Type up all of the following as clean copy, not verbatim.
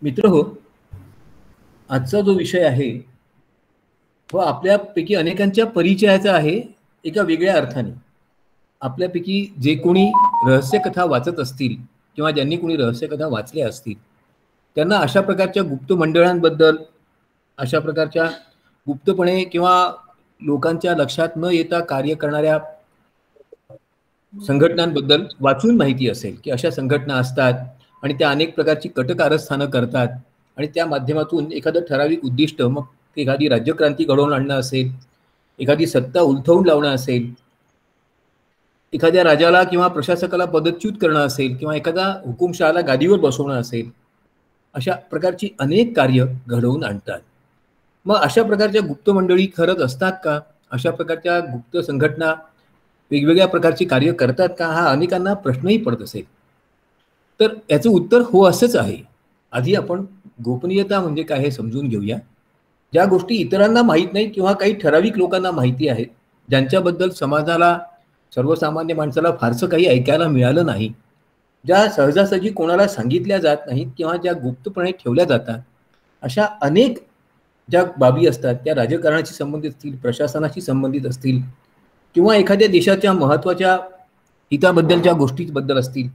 मित्र हो, आजचा जो विषय आहे तो आपल्यापैकी अनेकांच्या परिचयाचा आहे एका वेगळ्या अर्थाने. आपल्यापैकी जे कोणी रहस्यकथा वाचत असतील किंवा ज्यांनी कोणी रहस्यकथा वाचल्या असतील त्यांना अशा प्रकारच्या गुप्त मंडळांबद्दल, अशा प्रकारच्या गुप्तपणे किंवा लोकांच्या लक्षात न येता कार्य करणाऱ्या संघटनांबद्दल वाचून माहिती असेल की अशा संघटना असतात आणि त्या अनेक प्रकारची कटकारस्थानं करतात आणि त्या माध्यमातून एखादं ठराविक उद्दिष्ट, मग एखादी राज्यक्रांती घडवून आणणं असेल, एखादी सत्ता उलथवून लावणं असेल, एखाद्या राजाला किंवा प्रशासकाला पदच्युत करणं असेल किंवा एखादा हुकुमशहाला गादीवर बसवणं असेल, अशा प्रकारची अनेक कार्य घडवून आणतात. मग अशा प्रकारच्या गुप्त मंडळी खरंच असतात का? अशा प्रकारच्या गुप्त संघटना वेगवेगळ्या प्रकारची कार्य करतात का? हा अनेकांना प्रश्नही पडत असेल. तर याचं उत्तर हो असंच आहे. आधी आपण गोपनीयता म्हणजे काय हे समजून घेऊया. ज्या गोष्टी इतरांना माहीत नाही किंवा काही ठराविक लोकांना माहिती आहेत, ज्यांच्याबद्दल समाजाला, सर्वसामान्य माणसाला फारसं काही ऐकायला मिळालं नाही, ज्या सहजासहजी कोणाला सांगितल्या जात नाहीत किंवा ज्या गुप्तपणे ठेवल्या जातात, अशा अनेक ज्या बाबी असतात त्या राजकारणाशी संबंधित असतील, प्रशासनाशी संबंधित असतील किंवा एखाद्या देशाच्या महत्त्वाच्या हिताबद्दलच्या गोष्टींबद्दल असतील,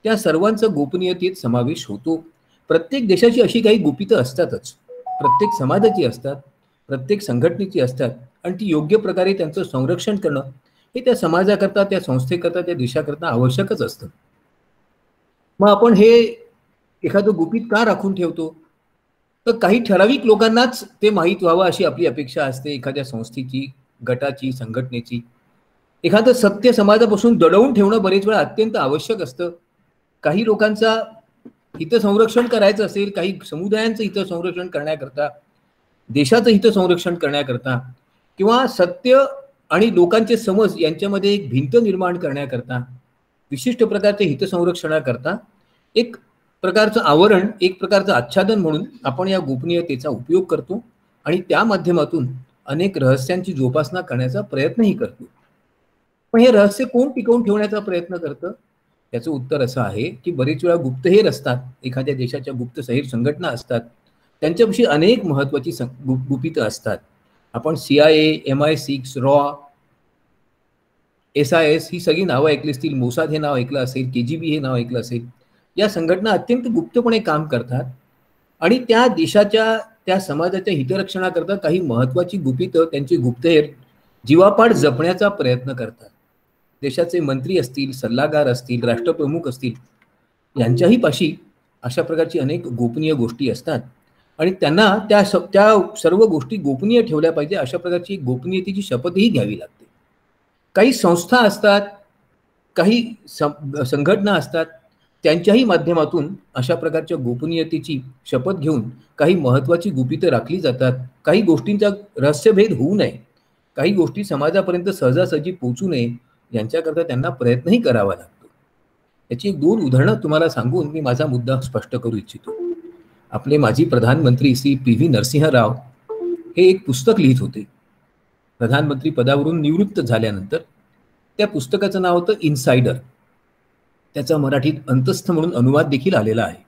त्या सर्वांचा गोपनीयतेत समावेश होतो. प्रत्येक देशाची अशी काही गुपितं असतातच, प्रत्येक समाजाची असतात, प्रत्येक संघटनेची असतात आणि ती योग्य प्रकारे त्यांचं संरक्षण करणं हे त्या समाजाकरता, त्या संस्थेकरता, त्या देशाकरता आवश्यकच असतं. मग आपण हे एखादं गुपित का राखून ठेवतो? तर काही ठराविक लोकांनाच ते माहीत व्हावं अशी आपली अपेक्षा असते, एखाद्या संस्थेची, गटाची, संघटनेची. एखादं सत्य समाजापासून दडवून ठेवणं बरेच वेळा अत्यंत आवश्यक असतं. काही लोकांचा हितसंरक्षण करायचं असेल, काही समुदायांचं हितसंरक्षण करण्याकरता, देशाचं हितसंरक्षण करण्याकरता किंवा सत्य आणि लोकांचे समज यांच्यामध्ये एक भिंत निर्माण करण्याकरता, विशिष्ट प्रकारचे हितसंरक्षणाकरता एक प्रकारचं आवरण, एक प्रकारचं आच्छादन म्हणून आपण या गोपनीयतेचा उपयोग करतो आणि त्या माध्यमातून अनेक रहस्यांची जोपासना करण्याचा प्रयत्नही करतो. पण हे रहस्य कोण टिकवून ठेवण्याचा प्रयत्न करतं? याचं उत्तर असं आहे की बरेच वेळा गुप्तहेर असतात, एखाद्या देशाच्या गुप्तहेर संघटना असतात, त्यांच्याविषयी अनेक महत्त्वाची गुपितं असतात. आपण CIA, MI6, रॉ, SIS ही सगळी नावं ऐकली असतील, मोसाद हे नाव ऐकलं असेल, KGB हे नाव ऐकलं असेल. या संघटना अत्यंत गुप्तपणे काम करतात आणि त्या देशाच्या, त्या समाजाच्या हितरक्षणाकरता काही महत्त्वाची गुपितं, त्यांची गुप्तहेर जीवापाड जपण्याचा प्रयत्न करतात. देशाचे मंत्री असतील, सल्लागार असतील, राष्ट्रप्रमुख असतील, यांच्याही पाशी अशा प्रकारची अनेक गोपनीय गोष्टी असतात आणि त्यांना त्या सर्व गोष्टी गोपनीय ठेवल्या पाहिजे अशा प्रकारची गोपनीयतेची शपथही घ्यावी लागते. काही संस्था असतात, काही संघटना असतात, त्यांच्याही माध्यमातून अशा प्रकारच्या गोपनीयतेची शपथ घेऊन काही महत्त्वाची गुपितं राखली जातात. काही गोष्टींचा रहस्यभेद होऊ नये, काही गोष्टी समाजापर्यंत सहजासहजी पोहोचू नये, यांच्याकरता त्यांना प्रयत्नही करावा लागतो. याची 2 उदाहरणं तुम्हाला सांगून मी माझा मुद्दा स्पष्ट करू इच्छितो. आपले माजी प्रधानमंत्री श्री PV नरसिंह राव हे एक पुस्तक लिहित होते. प्रधानमंत्री पदावरून निवृत्त झाल्यानंतर त्या पुस्तकाचं नाव होतं इनसाइडर. त्याचा मराठीत अंतस्थ म्हणून अनुवाद देखील आलेला आहे.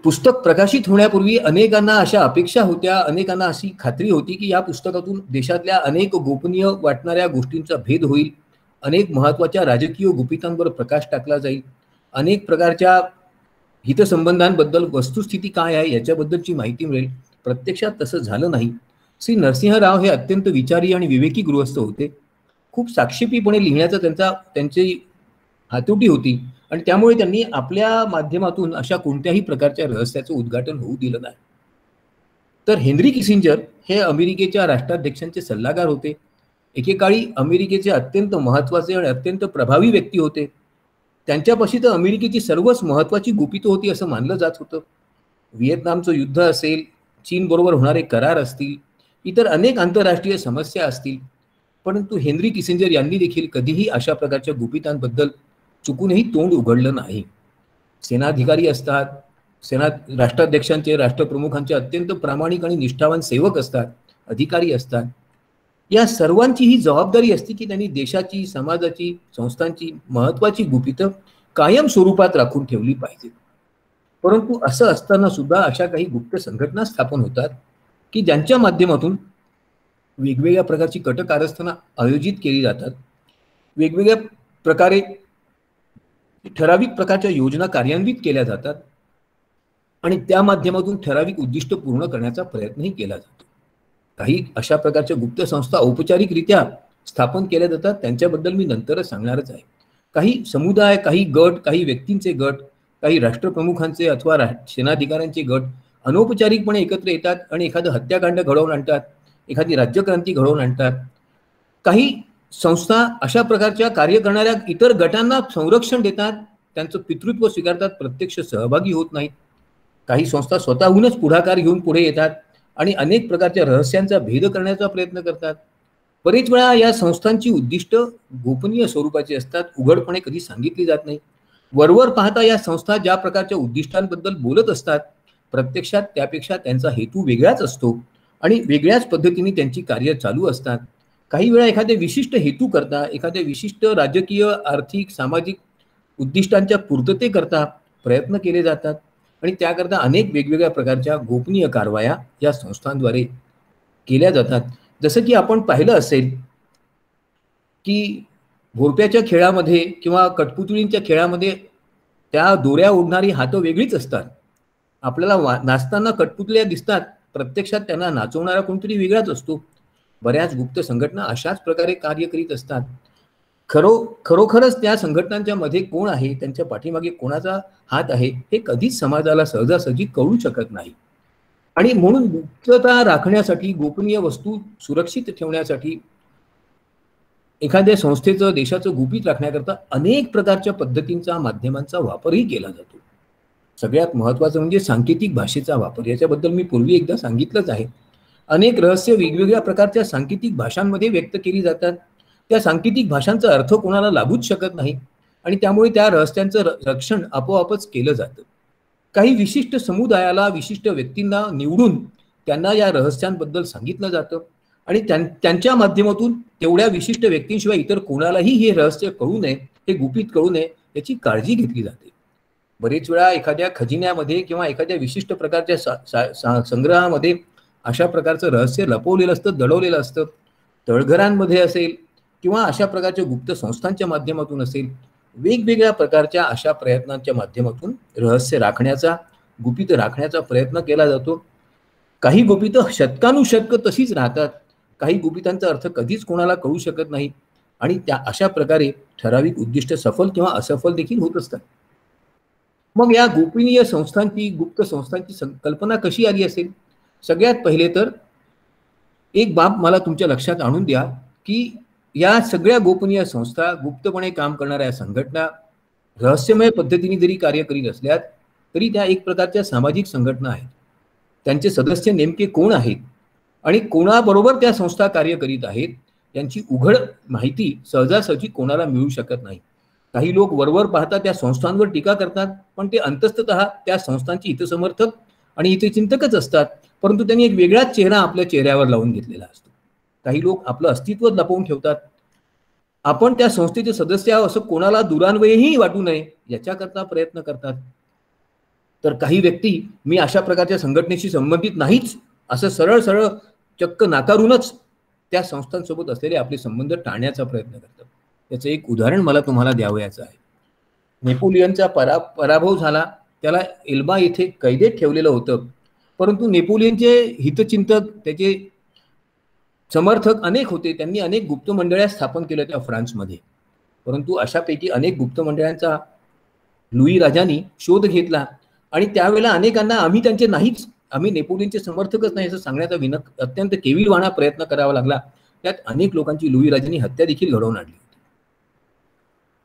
पुस्तक प्रकाशित होण्यापूर्वी अनेकांना अशा अपेक्षा होत्या, अनेकांना अशी खात्री होती की या पुस्तकातून देशातल्या अनेक गोपनीय वाटणाऱ्या गोष्टींचा भेद होईल, अनेक महत्त्वाच्या राजकीय गुपितांवर प्रकाश टाकला जाईल, अनेक प्रकारच्या हितसंबंधांबद्दल वस्तुस्थिती काय आहे याच्याबद्दलची माहिती मिळेल. प्रत्यक्षात तसं झालं नाही. श्री नरसिंह राव हे अत्यंत विचारी आणि विवेकी गृहस्थ होते. खूप साक्षेपीपणे लिहिण्याचा त्यांची हातोटी होती आणि त्यामुळे त्यांनी आपल्या माध्यमातून अशा कोणत्याही प्रकारच्या रहस्याचं उद्घाटन होऊ दिलं नाही. तर हेनरी किसिंजर हे अमेरिकेच्या राष्ट्राध्यक्षांचे सल्लागार होते. एकेकाळी अमेरिकेचे अत्यंत महत्त्वाचे आणि अत्यंत प्रभावी व्यक्ती होते. त्यांच्यापाशी तर अमेरिकेची सर्वच महत्त्वाची गुपितं होती असं मानलं जात होतं. व्हिएतनामचं युद्ध असेल, चीनबरोबर होणारे करार असतील, इतर अनेक आंतरराष्ट्रीय समस्या असतील, परंतु हेनरी किसिंजर यांनी देखील कधीही अशा प्रकारच्या गुपितांबद्दल चुकूनही तोंड उघडलं नाही. सेनाधिकारी असतात, राष्ट्राध्यक्षांचे, राष्ट्रप्रमुखांचे अत्यंत प्रामाणिक आणि निष्ठावान सेवक असतात, अधिकारी असतात. या सर्वांची ही जबाबदारी असते की त्यांनी देशाची, समाजाची, संस्थांची महत्त्वाची गुपितं कायम स्वरूपात राखून ठेवली पाहिजेत. परंतु असं असताना सुद्धा अशा काही गुप्त संघटना स्थापन होतात की ज्यांच्या माध्यमातून वेगवेगळ्या प्रकारची कटकारस्थानं आयोजित केली जातात, वेगवेगळ्या प्रकारे ठराविक प्रकारच्या योजना कार्यान्वित केल्या जातात आणि त्या माध्यमातून ठराविक उद्दिष्ट पूर्ण करण्याचा प्रयत्नही केला जातो. काही अशा प्रकारच्या गुप्त संस्था औपचारिकरित्या स्थापन केल्या जातात, त्यांच्याबद्दल मी नंतरच सांगणारच आहे. काही समुदाय, काही गट, काही व्यक्तींचे गट, काही राष्ट्रप्रमुखांचे अथवा सेनाधिकाऱ्यांचे गट अनौपचारिकपणे एकत्र येतात आणि एखादं हत्याकांड घडवून आणतात, एखादी राज्यक्रांती घडवून आणतात. काही संस्था अशा प्रकारच्या कार्य करणाऱ्या इतर गटांना संरक्षण देतात, त्यांचं पितृत्व स्वीकारतात, प्रत्यक्ष सहभागी होत नाहीत. काही संस्था स्वतःहूनच पुढाकार घेऊन पुढे येतात आणि अनेक प्रकारच्या रहस्यांचा भेद करण्याचा प्रयत्न करतात. बरेच वेळा या संस्थांची उद्दिष्ट गोपनीय स्वरूपाची असतात, उघडपणे कधी सांगितली जात नाही. वरवर पाहता या संस्था ज्या प्रकारच्या उद्दिष्टांबद्दल बोलत असतात, प्रत्यक्षात त्यापेक्षा त्यांचा हेतू वेगळाच असतो आणि वेगळ्याच पद्धतीने त्यांची कार्य चालू असतात. काही वेळा एखाद्या विशिष्ट हेतू करता, एखाद्या विशिष्ट राजकीय, आर्थिक, सामाजिक उद्दिष्टांच्या पूर्ततेकरता प्रयत्न केले जातात आणि त्याकरता अनेक वेगवेगळ्या प्रकारच्या गोपनीय कारवाया या संस्थांद्वारे केल्या जातात. जसं की आपण पाहिलं असेल की भोरप्याच्या खेळामध्ये किंवा कठपुतळींच्या खेळामध्ये त्या दोऱ्या ओढणारी हातं वेगळीच असतात. आपल्याला नाचताना कठपुतळ्या दिसतात, प्रत्यक्षात त्यांना नाचवणारा कोणतरी वेगळाच असतो. बऱ्याच गुप्त संघटना अशाच प्रकारे कार्य करीत असतात. खरोखरच त्या संघटनांच्या मध्ये कोण आहे, त्यांच्या पाठीमागे कोणाचा हात आहे, हे कधीच समाजाला सहजासहजी कळू शकत नाही. आणि म्हणून गुप्तता राखण्यासाठी, गोपनीय वस्तू सुरक्षित ठेवण्यासाठी एखाद्या संस्थेचं, देशाचं गुपित राखण्याकरता अनेक प्रकारच्या पद्धतींचा, माध्यमांचा वापरही केला जातो. सगळ्यात महत्त्वाचं म्हणजे सांकेतिक भाषेचा वापर. याच्याबद्दल मी पूर्वी एकदा सांगितलंच आहे. अनेक रहस्य वेगवेगळ्या प्रकारच्या सांकेतिक भाषांमध्ये व्यक्त केली जातात. त्या सांकेतिक भाषांचा अर्थ कोणाला लागूच शकत नाही आणि त्यामुळे त्या रहस्यांचं रक्षण आपोआपच केलं जातं. काही विशिष्ट समुदायाला, विशिष्ट व्यक्तींना निवडून त्यांना या रहस्यांबद्दल सांगितलं जातं आणि त्यांच्या माध्यमातून तेवढ्या विशिष्ट व्यक्तींशिवाय इतर कोणालाही हे रहस्य कळू नये, हे गुपित कळू नये, याची काळजी घेतली जाते. बरेच वेळा एखाद्या खजिन्यामध्ये किंवा एखाद्या विशिष्ट प्रकारच्या संग्रहामध्ये अशा प्रकारचं रहस्य लपवलेलं असतं, दडवलेलं असतं. तळघरांमध्ये असेल किंवा अशा प्रकारच्या गुप्त संस्थांच्या माध्यमातून असेल, वेगवेगळ्या प्रकारच्या अशा प्रयत्नांच्या माध्यमातून रहस्य राखण्याचा, गुपित राखण्याचा प्रयत्न केला जातो. काही गुपितं शतकानुशतक तशीच राहतात, काही गुपितांचा अर्थ कधीच कोणाला कळू शकत नाही आणि त्या अशा प्रकारे ठराविक उद्दिष्ट सफल किंवा असफल देखील होत असतात. मग या गोपनीय संस्थांची, गुप्त संस्थांची कल्पना कशी आली असेल? सगळ्यात पहिले तर एक बाब मला तुमच्या लक्षात आणून द्या की या सगळ्या गोपनीय संस्था, गुप्तपणे काम करणाऱ्या संघटना रहस्यमय पद्धतीने जरी कार्य करीत असल्यात तरी त्या एक प्रकारच्या सामाजिक संघटना आहेत. त्यांचे सदस्य नेमके कोण आहेत आणि कोणाबरोबर त्या संस्था कार्य करीत आहेत यांची उघड माहिती सहजासहजी कोणाला मिळू शकत नाही. काही लोक वरवर पाहता त्या संस्थांवर टीका करतात, पण ते अंतस्ततः त्या संस्थांची हितसमर्थक आणि हितचिंतकच असतात, परंतु त्यांनी एक वेगळाच चेहरा आपल्या चेहऱ्यावर लावून घेतलेला असतो. काही लोक आपलं अस्तित्व लपवून ठेवतात. आपण त्या संस्थेचे सदस्य आहोत असं कोणाला दुरान्वयही वाटू नये याच्याकरता प्रयत्न करतात. तर काही व्यक्ती मी अशा प्रकारच्या संघटनेशी संबंधित नाहीच असं सरळ सरळ चक्क नाकारूनच त्या संस्थांसोबत असलेले आपले संबंध टाळण्याचा प्रयत्न करतात. याचं एक उदाहरण मला तुम्हाला द्यावयाचं आहे. नेपोलियनचा पराभव झाला, त्याला एल्बा येथे कैदेत ठेवलेलं होतं, परंतु नेपोलियनचे हितचिंतक, त्याचे समर्थक अनेक होते. त्यांनी अनेक गुप्त मंडळ्या स्थापन केल्या त्या फ्रान्समध्ये, परंतु अशापैकी अनेक गुप्त मंडळांचा लुई राजांनी शोध घेतला आणि त्यावेळेला अनेकांना आम्ही त्यांचे नाहीच, आम्ही नेपोलियनचे समर्थकच नाही असं सांगण्याचा अत्यंत केविलवाणा प्रयत्न करावा लागला. त्यात अनेक लोकांची लुई राजांनी हत्या देखील घडवून आणली होती.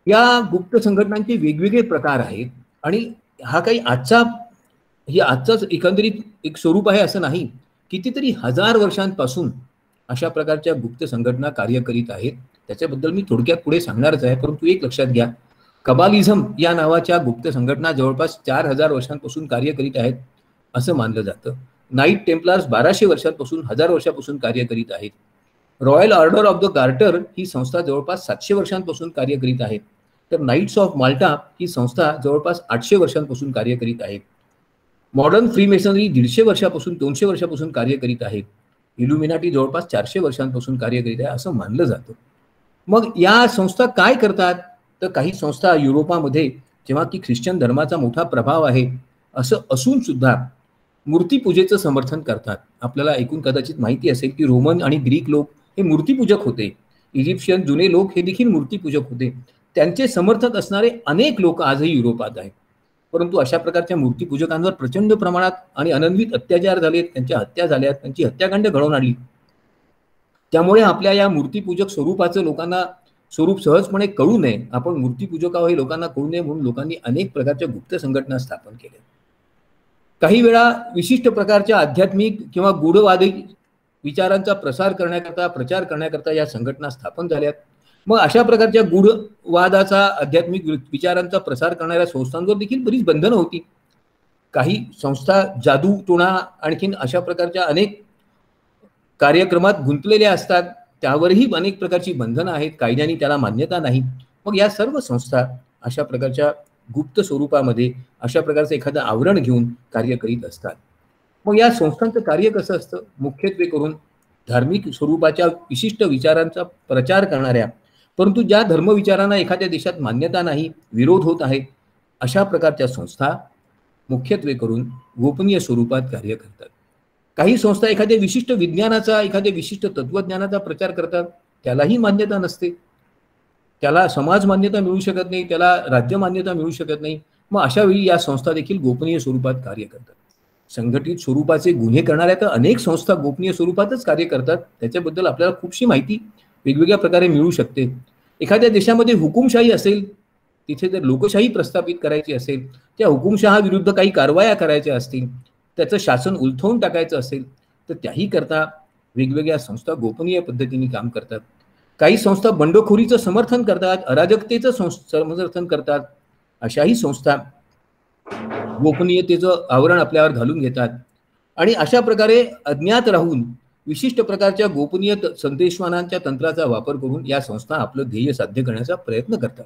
या गुप्त संघटनांचे वेगवेगळे प्रकार आहेत आणि हा काही आजचाच एकंदरीत एक स्वरूप आहे असं नाही. कितीतरी हजार वर्षांपासून अशा प्रकारच्या गुप्त संघटना कार्य करीत आहेत. त्याच्याबद्दल मी थोडक्यात पुढे सांगणारच आहे, परंतु एक लक्षात घ्या, कबालिझम या नावाच्या गुप्त संघटना जवळपास 4000 वर्षांपासून कार्य करीत आहेत असं मानलं जातं. नाईट टेम्प्लार्स 1200 वर्षांपासून, 1000 वर्षांपासून कार्य करीत आहेत. Royal Order of the Garter ही संस्था जवळपास 700 वर्षांपासून कार्य करीत आहे. तर नाईट्स ऑफ माल्टा ही संस्था जवळपास 800 वर्षांपासून कार्य करीत आहे. मॉडर्न फ्रीमेसनरी 150 वर्षापासून 200 वर्षापासून कार्य करीत आहे. इल्युमिनाटी जवळपास 400 वर्षांपासून कार्य करीत आहे असं मानलं जातं. मग या संस्था काय करतात? तर काही संस्था युरोपामध्ये जेव्हा की ख्रिश्चन धर्माचा मोठा प्रभाव आहे असं असून सुद्धा मूर्तीपूजेचं समर्थन करतात. आपल्याला ऐकून कदाचित माहिती असेल की रोमन आणि ग्रीक लोक हे मूर्तीपूजक होते. इजिप्शियन जुने लोक हे देखील मूर्तीपूजक होते. त्यांचे समर्थक असणारे अनेक लोक आजही युरोपात आहेत. परंतु अशा प्रकारच्या मूर्तीपूजकांवर प्रचंड प्रमाणात आणि अनन्वित अत्याचार झालेत, त्यांच्या हत्या झाल्यात, त्यांची हत्याकांड घडवून आणली. त्यामुळे आपल्या या मूर्तीपूजक स्वरूपाचं लोकांना स्वरूप सहजपणे कळू नये, आपण मूर्तीपूजक आहोत हे लोकांना कळू नये म्हणून लोकांनी अनेक प्रकारच्या गुप्त संघटना स्थापन केल्या. काही वेळा विशिष्ट प्रकारच्या आध्यात्मिक किंवा गूढवादी विचारांचा प्रचार करण्याकरता या संघटना स्थापन झाल्यात. मग अशा प्रकारच्या गूढवादाचा आध्यात्मिक विचारांचा प्रसार करणाऱ्या संस्थांवर देखील बरीच बंधनं होती. काही संस्था जादू टोणा आणखीन अशा प्रकारच्या अनेक कार्यक्रमात गुंतलेल्या असतात, त्यावरही अनेक प्रकारची बंधनं आहेत, कायद्याने त्याला मान्यता नाही. मग या सर्व संस्था अशा प्रकारच्या गुप्त स्वरूपामध्ये अशा प्रकारचं एखादं आवरण घेऊन कार्य करीत असतात. मग या संस्थांचं कार्य कसं असतं? मुख्यत्वे करून धार्मिक स्वरूपाच्या विशिष्ट विचारांचा प्रचार करणाऱ्या, परंतु ज्या धर्मविचारांना एखाद्या देशात मान्यता नाही, विरोध होत आहे, अशा प्रकारच्या संस्था मुख्यत्वे करून गोपनीय स्वरूपात कार्य करतात. काही संस्था एखाद्या विशिष्ट विज्ञानाचा, एखाद्या विशिष्ट तत्वज्ञानाचा प्रचार करतात, त्यालाही मान्यता नसते, त्याला समाज मान्यता मिळू शकत नाही, त्याला राज्य मान्यता मिळू शकत नाही. मग अशा वेळी या संस्था देखील गोपनीय स्वरूपात कार्य करतात. संघटित स्वरूपाचे गुन्हे करणाऱ्या तर अनेक संस्था गोपनीय स्वरूपातच कार्य करतात. त्याच्याबद्दल आपल्याला खूपशी माहिती वेगवेगळ्या प्रकारे मिळू शकते. एखाद्या देशामध्ये हुकुमशाही असेल, तिथे जर लोकशाही प्रस्थापित करायची असेल, त्या हुकुमशहा काही कारवाया करायच्या असतील, त्याचं शासन उलथवून टाकायचं असेल, तर त्याही करता वेगवेगळ्या संस्था गोपनीय पद्धतीने काम करतात. काही संस्था बंडखोरीचं समर्थन करतात, अराजकतेचं समर्थन करतात. अशाही संस्था गोपनीयतेचं आवरण आपल्यावर घालून घेतात आणि अशा प्रकारे अज्ञात राहून विशिष्ट प्रकारच्या गोपनीय संदेशवानांच्या तंत्राचा वापर करून या संस्था आपलं ध्येय साध्य करण्याचा प्रयत्न करतात.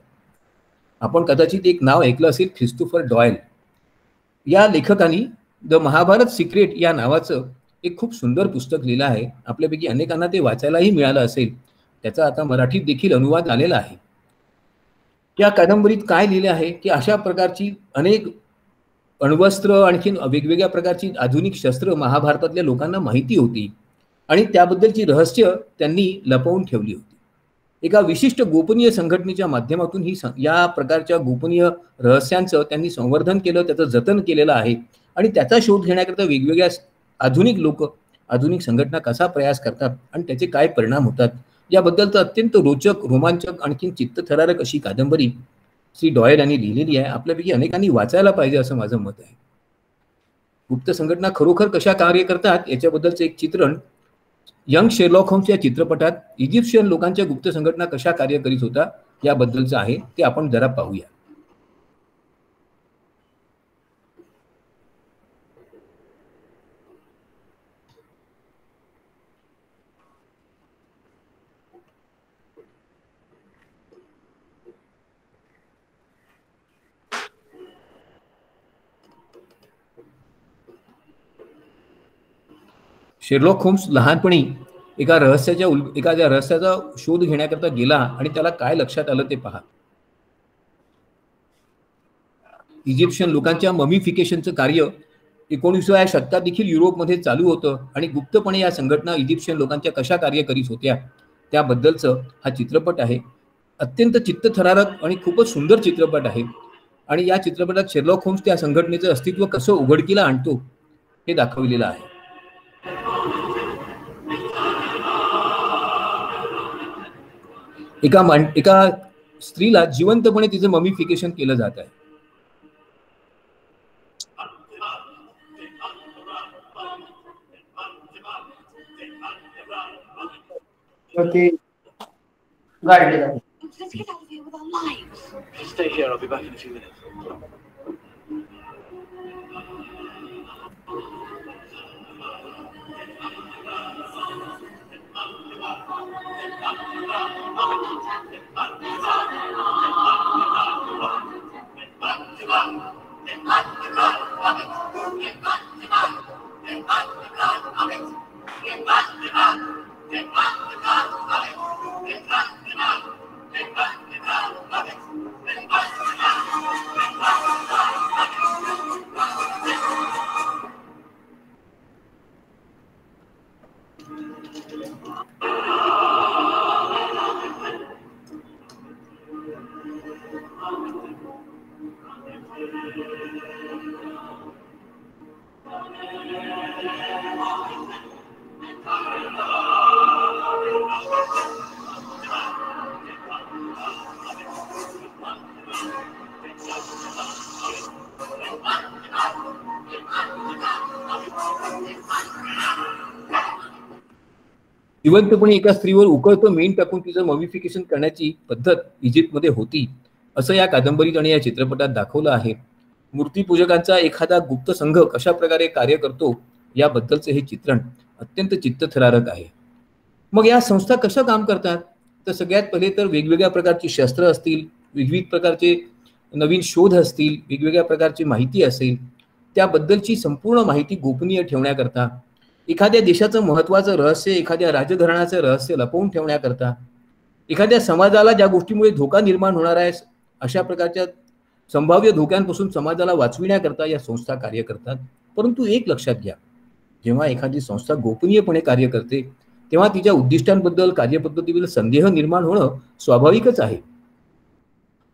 आपण कदाचित एक नाव ऐकलं असेल, ख्रिस्तोफर डॉयल. या लेखकांनी द महाभारत सिक्रेट या नावाचं एक खूप सुंदर पुस्तक लिहिलं आहे. आपल्यापैकी अनेकांना ते वाचायलाही मिळालं असेल. त्याचा आता मराठीत देखील अनुवाद आलेला आहे. या कादंबरीत काय लिहिले आहे की अशा प्रकारची अनेक अण्वस्त्र, आणखीन वेगवेगळ्या प्रकारची आधुनिक शस्त्र महाभारतातल्या लोकांना माहिती होती आणि त्याबद्दलची रहस्य त्यांनी लपवून ठेवली होती. एका विशिष्ट गोपनीय संघटनेच्या माध्यमातून या प्रकारच्या गोपनीय रहस्यांचं त्यांनी संवर्धन केलं, त्याचं जतन केलेलं आहे आणि त्याचा शोध घेण्याकरता वेगवेगळ्या आधुनिक लोक, आधुनिक संघटना कसा प्रयास करतात आणि त्याचे काय परिणाम होतात याबद्दलचं अत्यंत रोचक, रोमांचक, आणखीन चित्तथरारक अशी कादंबरी श्री डॉयल यांनी लिहिलेली आहे. आपल्यापैकी अनेकांनी वाचायला पाहिजे असं माझं मत आहे. गुप्त संघटना खरोखर कशा कार्य करतात याच्याबद्दलचं एक चित्रण यंग शेरलॉक होम्स या चित्रपटात इजिप्शियन लोकांच्या गुप्त संघटना कशा कार्य करीत होता याबद्दलचं आहे. ते आपण जरा पाहूया. शेरलॉक होम्स लहानपणी एखाद्या रहस्याचा शोध घेण्याकरता गेला आणि त्याला काय लक्षात आलं ते पहा. इजिप्शियन लोकांच्या ममिफिकेशनचं कार्य 19व्या शतकात देखील युरोपमध्ये चालू होतं आणि गुप्तपणे या संघटना इजिप्शियन लोकांच्या कशा कार्य करीत होत्या त्याबद्दलचं हा चित्रपट आहे. अत्यंत चित्तथरारक आणि खूपच सुंदर चित्रपट आहे आणि या चित्रपटात शेरलॉक होम्स त्या संघटनेचं अस्तित्व कसं उघडकीला आणतो हे दाखवलेलं आहे. एका स्त्रीला जिवंतपणे तिचं ममिफिकेशन केलं जात आहे. Let's get out of here with our lives. Stay here, I'll be back in a few minutes. जिवंतपणे एका स्त्रीवर उकळतं मेण टाकून तिचं मॉमिफिकेशन करण्याची पद्धत इजिप्तमध्ये होती असं या कादंबरीत आणि या चित्रपटात दाखवलं आहे. मूर्तीपूजकांचा एखादा गुप्त संघ कशा प्रकारे कार्य करतो याबद्दलचं हे चित्रण अत्यंत चित्तथरारक आहे. मग या संस्था कशा काम करतात तर सगळ्यात पहिले तर वेगवेगळ्या प्रकारची शस्त्र असतील, विविध प्रकारचे नवीन शोध असतील, वेगवेगळ्या प्रकारची माहिती असेल, त्याबद्दलची संपूर्ण माहिती गोपनीय ठेवण्याकरता, एखाद्या देशाचं महत्त्वाचं रहस्य, एखाद्या राजघराण्याचं रहस्य लपवून ठेवण्याकरता, एखाद्या समाजाला ज्या गोष्टीमुळे धोका निर्माण होणार आहे अशा प्रकारच्या संभाव्य धोक्यांपासून समाजाला वाचविण्याकरता या संस्था कार्य करतात. परंतु एक लक्षात घ्या, जेव्हा एखादी संस्था गोपनीयपणे कार्य करते तेव्हा तिच्या उद्दिष्टांबद्दल, कार्यपद्धतीबद्दल संदेह निर्माण होणं स्वाभाविकच आहे.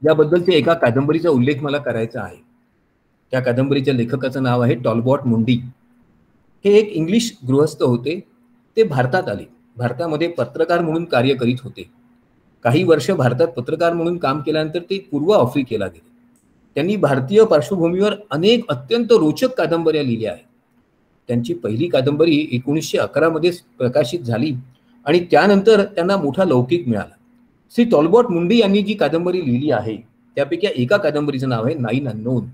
याबद्दलच्या एका कादंबरीचा उल्लेख मला करायचा आहे. त्या कादंबरीच्या लेखकाचं नाव आहे टॉलबॉट मुंडी. हे एक इंग्लिश गृहस्थ होते. ते भारतात आले. भारतामध्ये पत्रकार म्हणून कार्य करीत होते. काही वर्ष भारतात पत्रकार म्हणून काम केल्यानंतर ते पूर्व आफ्रिकेला गेले. त्यांनी भारतीय पार्श्वभूमीवर अनेक अत्यंत रोचक कादंबऱ्या लिहिल्या आहेत. त्यांची पहिली कादंबरी 1911 मध्ये प्रकाशित झाली आणि त्यानंतर त्यांना मोठा लौकिक मिळाला. श्री टॉलबॉट मुंडी यांनी जी कादंबरी लिहिली आहे त्यापैकी एका कादंबरीचं नाव आहे 9 अननोन.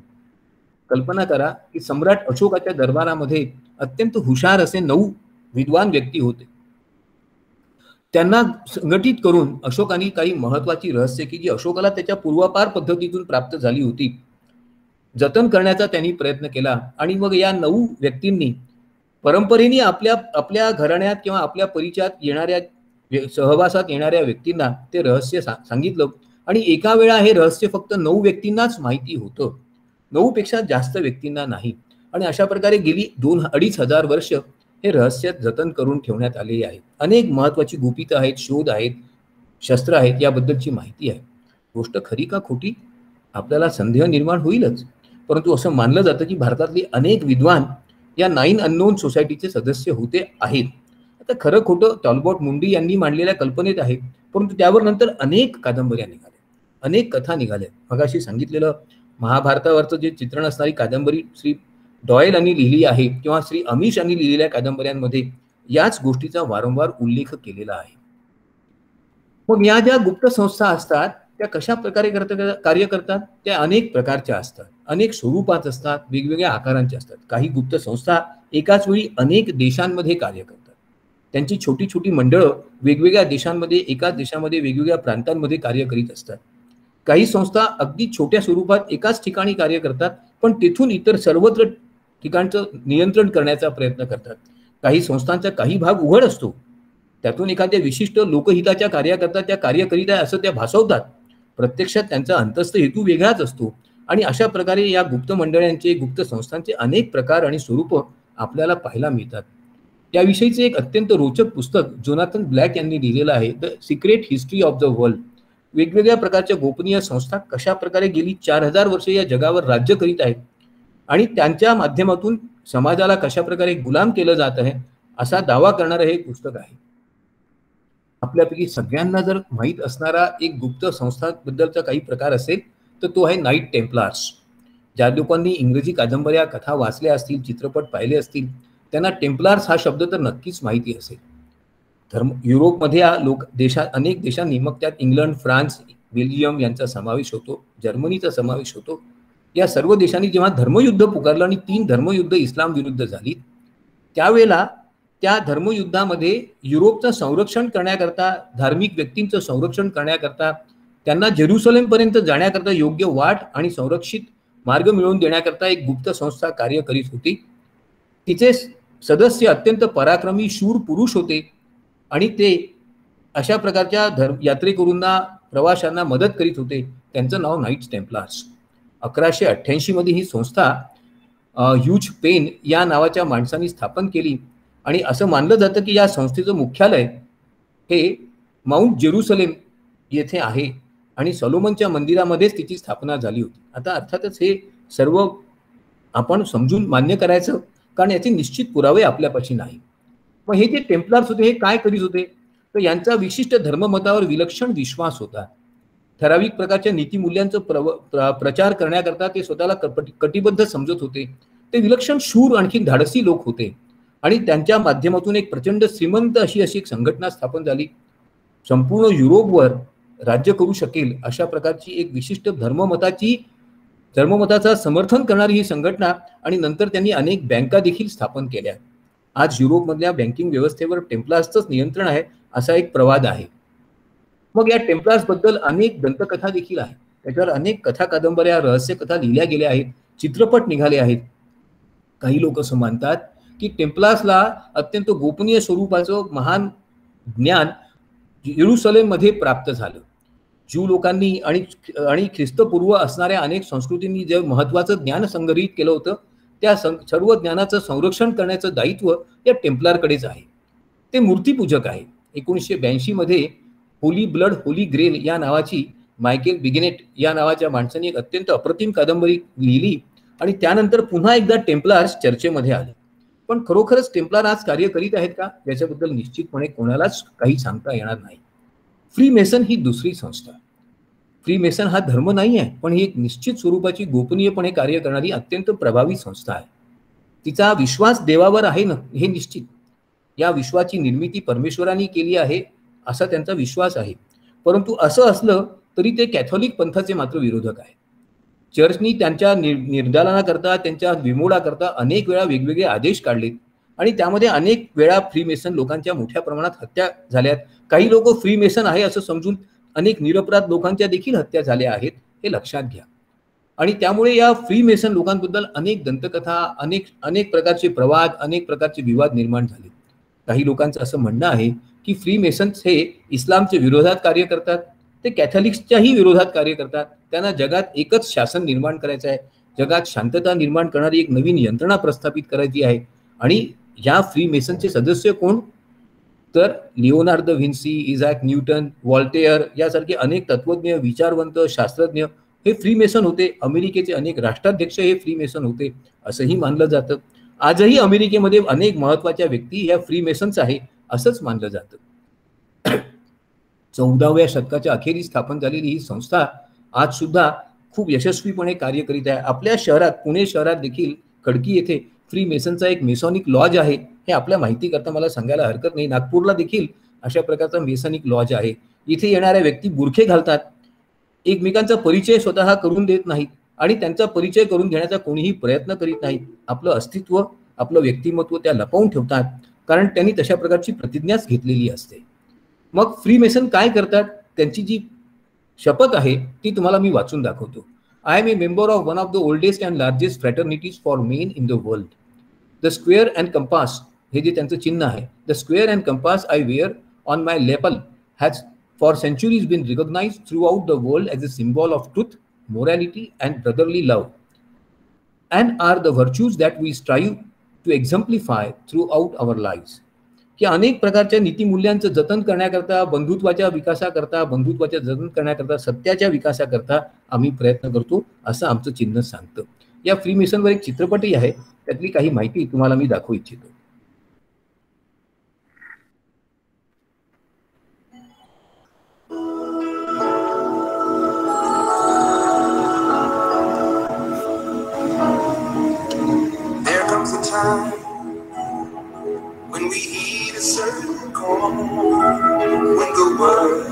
कल्पना करा की सम्राट अशोकाच्या दरबारामध्ये अत्यंत हुशार असे 9 विद्वान व्यक्ती होते. त्यांना संघटित करून अशोकाने काही महत्वाची रहस्य की जी अशोकाला त्याच्या पूर्वापार पद्धतीतून प्राप्त झाली होती जतन करण्याचा त्यांनी प्रयत्न केला. आणि मग या 9 व्यक्तींनी परंपरेने आपल्या घराण्यात किंवा आपल्या परिचयात येणाऱ्या सहवासात येणाऱ्या व्यक्तींना ते रहस्य सांगितलं आणि एका वेळा हे रहस्य फक्त 9 व्यक्तींनाच माहिती होतं, 9 पेक्षा जास्त व्यक्तींना नाही. आणि अशा प्रकारे गेली 2-2.5 हजार वर्ष हे रहस्य जतन करून ठेवण्यात आलेले आहे. अनेक महत्वाची गुपितं आहेत, शोध आहेत, शस्त्र आहेत, याबद्दलची माहिती आहे. गोष्ट खरी का खोटी आपल्याला संदेह निर्माण होईलच. परंतु असं मानलं जातं की भारतातले अनेक विद्वान या 9 अननोन सोसायटीचे सदस्य होते आहेत. आता खरं खोटं टॉलबॉट मुंडी यांनी मांडलेल्या कल्पनेत आहे, परंतु त्यावर नंतर अनेक कादंबऱ्या निघाल्या, अनेक कथा निघाल्या. मगाशी सांगितलेलं महाभारतावरचं जे चित्रण असणारी कादंबरी श्री डॉयल यांनी लिहिली आहे किंवा श्री अमिश यांनी लिहिलेल्या कादंबऱ्यांमध्ये याच गोष्टीचा वारंवार उल्लेख केलेला आहे. मग या ज्या गुप्त संस्था असतात त्या कशा प्रकारे कार्य करतात, त्या अनेक प्रकारच्या असतात, अनेक स्वरूपात असतात, वेगवेगळ्या आकारांच्या असतात. काही गुप्त संस्था एकाच वेळी अनेक देशांमध्ये कार्य करतात. त्यांची छोटी छोटी मंडळं वेगवेगळ्या देशांमध्ये, एकाच देशामध्ये वेगवेगळ्या प्रांतांमध्ये कार्य करीत असतात. काही संस्था अगदी छोट्या स्वरूपात एकाच ठिकाणी कार्य करतात, पण तेथून इतर सर्वत्र ठिकाणचं नियंत्रण करण्याचा प्रयत्न करतात. काही संस्थांचा काही भाग उघड असतो, त्यातून एखाद्या विशिष्ट लोकहिताच्या कार्याकरता त्या कार्य करीत आहे असं त्या भासवतात. प्रत्यक्षात त्यांचा अंतस्थ हेतू वेगळाच असतो. आणि अशा प्रकारे या गुप्त मंडळांचे, गुप्त संस्थांचे अनेक प्रकार आणि स्वरूप आपल्याला पाहायला मिळतात. त्याविषयीचे एक अत्यंत रोचक पुस्तक जोनाथन ब्लॅक यांनी लिहिलेलं आहे, the secret history of the world. वेगवेगळ्या प्रकारच्या गोपनीय संस्था कशा प्रकारे गेली 4000 वर्ष या जगावर राज्य करीत आहेत आणि त्यांच्या माध्यमातून समाजाला कशा प्रकारे गुलाम केलं जात आहे असा दावा करणारं हे पुस्तक आहे. आपल्यापैकी सगळ्यांना जर माहीत असणारा एक गुप्त संस्थांबद्दलचा काही प्रकार असेल तर तो आहे नाईट टेम्पलार्स. ज्या लोकांनी इंग्रजी कादंबऱ्या, कथा वाचल्या असतील, चित्रपट पाहिले असतील, त्यांना टेम्पलार्स हा शब्द तर नक्कीच माहिती असेल. युरोपमध्ये अनेक देशांनी, मग त्यात इंग्लंड, फ्रान्स, बेल्जियम यांचा समावेश होतो, जर्मनीचा समावेश होतो. या सर्व देशांनी जेव्हा धर्मयुद्ध पुकारलं आणि 3 धर्मयुद्ध इस्लाम विरुद्ध झाली, त्यावेळेला त्या धर्मयुद्धामध्ये युरोपचं संरक्षण करण्याकरता, धार्मिक व्यक्तींचं संरक्षण करण्याकरता, त्यांना जेरुसलेमपर्यंत जाण्याकरता योग्य वाट आणि संरक्षित मार्ग मिळवून देण्याकरता एक गुप्त संस्था कार्य करीत होती. तिचे सदस्य अत्यंत पराक्रमी शूर पुरुष होते आणि ते अशा प्रकारच्या यात्रेकरूंना प्रवाशांना मदत करीत होते. त्यांचं नाव नाईट्स टेम्प्लार्स. 1188 मध्ये ही संस्था ह्यूज पेन या नावाच्या माणसांनी स्थापन केली आणि असं मानलं जातं की या संस्थेचं मुख्यालय हे माउंट जेरुसलेम येथे आहे आणि सॉलोमनच्या मंदिरामध्येच तिची स्थापना झाली होती. आता अर्थातच हे सर्व आपण समजून मान्य करायचं, कारण याचे निश्चित पुरावे आपल्यापाशी नाही. मग हे जे टेम्प्लार्स होते हे काय करीत होते, तर यांचा विशिष्ट धर्ममतावर विलक्षण विश्वास होता. ठराविक प्रकारच्या नीतिमूल्यांचा प्रचार करण्याकरता ते स्वतःला कटिबद्ध समजत होते. ते विलक्षण शूर आणखी धाडसी लोक होते आणि त्यांच्या माध्यमातून एक प्रचंड श्रीमंत अशी एक संघटना स्थापन झाली. संपूर्ण युरोपवर राज्य करू शकेल अशा प्रकारची एक विशिष्ट धर्ममताचा समर्थन करणारी ही संघटना, आणि नंतर त्यांनी अनेक बँका देखील स्थापन केल्या. आज युरोपमधल्या बँकिंग व्यवस्थेवर टेम्प्लार्सचंच नियंत्रण आहे असा एक प्रवाद आहे. मग या टेम्प्लार्स बद्दल अनेक दंतकथा देखील आहेत. त्याच्यावर अनेक कथा कादंबऱ्या रहस्य कथा लिहिल्या गेल्या आहेत, चित्रपट निघाले आहेत. काही लोक असं मानतात की टेम्प्लार्सला अत्यंत गोपनीय स्वरूपाचं महान ज्ञान येरुसलेम मध्ये प्राप्त झालं. ज्यू लोकांनी आणि ख्रिस्तपूर्व असणाऱ्या अनेक संस्कृतींनी जे महत्वाचं ज्ञान संग्रहित केलं होतं त्या सर्व ज्ञानाचं संरक्षण करण्याचं दायित्व या टेम्प्लारकडेच आहे. ते मूर्तीपूजक आहे. 1982 मध्ये होली ब्लड होली ग्रेल या नावाची मायकेल बिगेनेट या नावाच्या माणसाने एक अत्यंत अप्रतिम कादंबरी लिहिली आणि त्यानंतर पुन्हा एकदा टेम्प्लार्स चर्चेमध्ये आले. पण खरोखरच टेम्प्लार आज कार्य करीत आहेत का याच्याबद्दल निश्चितपणे कोणालाच काही सांगता येणार नाही. फ्रीमेसन ही दुसरी संस्था. फ्रीमेसन हा धर्म नाही आहे, पण ही एक निश्चित स्वरूपाची गोपनीयपणे कार्य करणारी अत्यंत प्रभावी संस्था आहे. तिचा विश्वास देवावर आहे ना हे निश्चित. या विश्वाची निर्मिती परमेश्वराने केली आहे असा त्यांचा विश्वास आहे. परंतु असं असलं तरी ते कॅथॉलिक पंथाचे मात्र विरोधक आहेत. चर्चनी त्यांच्या निर्दालनाकरता त्यांच्या विमोडाकरता अनेक वेळा वेगवेगळे आदेश काढलेत आणि त्यामध्ये अनेक वेळा फ्रीमेसन लोकांच्या मोठ्या प्रमाणात हत्या झाल्यात. काही लोक फ्रीमेसन आहे असं समजून अनेक निरपराध लोकांच्या देखील हत्या झाल्या आहेत, हे लक्षात घ्या. आणि त्यामुळे या फ्रीमेसन लोकांबद्दल अनेक दंतकथा, अनेक प्रकारचे प्रवाद, अनेक प्रकारचे विवाद निर्माण झाले. काही लोकांचं असं म्हणणं आहे की फ्रीमेसन्स हे इस्लामच्या विरोधात कार्य करतात, ते कॅथॉलिक्सच्याही विरोधात कार्य करतात. त्यांना जगात एकच शासन निर्माण करायचं आहे, जगात शांतता निर्माण करणारी एक नवीन यंत्रणा प्रस्थापित करायची आहे. आणि या फ्रीमेसनचे सदस्य कोण, तर लिओनार्द दा व्हिन्सी, इझॅक न्यूटन, वॉल्टेअर यासारखे अनेक तत्वज्ञ, विचारवंत, शास्त्रज्ञ हे फ्रीमेसन होते. अमेरिकेचे अनेक राष्ट्राध्यक्ष हे फ्रीमेसन होते असंही मानलं जातं. आजही अमेरिकेमध्ये अनेक महत्वाच्या व्यक्ती ह्या फ्रीमेसन्स आहे असंच मानलं जातं. 14व्या शतकाच्या अखेरीस स्थापन झालेली ही संस्था आज सुद्धा खूप यशस्वीपणे कार्य करीत आहे. आपल्या शहरात, पुणे शहरात देखील खडकी येथे फ्रीमेसनचा एक मेसॉनिक लॉज आहे. हे आपल्या माहिती करता मला सांगायला हरकत नाही. नागपूरला देखील अशा प्रकारचा मेसॉनिक लॉज आहे. इथे येणाऱ्या व्यक्ती बुरखे घालतात, एकमेकांचा परिचय स्वतः करून देत नाहीत आणि त्यांचा परिचय करून घेण्याचा कोणीही प्रयत्न करीत नाहीत. आपलं अस्तित्व, आपलं व्यक्तिमत्व त्या लपवून ठेवतात, कारण त्यांनी तशा प्रकारची प्रतिज्ञाच घेतलेली असते. मग फ्रीमेसन काय करतात, त्यांची जी शपथ आहे ती तुम्हाला मी वाचून दाखवतो. I am a member of one of the oldest and largest fraternities for men in the world. The square and compass, हे जे त्यांचं चिन्ह आहे, the square and compass I wear on my lapel has for centuries been recognized throughout the world as a symbol of truth, morality and brotherly love, and are the virtues that we strive to exemplify throughout our lives. की अनेक प्रकारच्या नीतिमूल्यांचं जतन करण्याकरता, बंधुत्वाच्या विकासाकरता, बंधुत्वाच्या जतन करण्याकरता, सत्याच्या विकासाकरता आम्ही प्रयत्न करतो असं आमचं चिन्ह सांगतं. या फ्रीमेसनवर एक चित्रपटही आहे, त्यातली काही माहिती तुम्हाला मी दाखवू इच्छितो. When we heed a certain call, when the world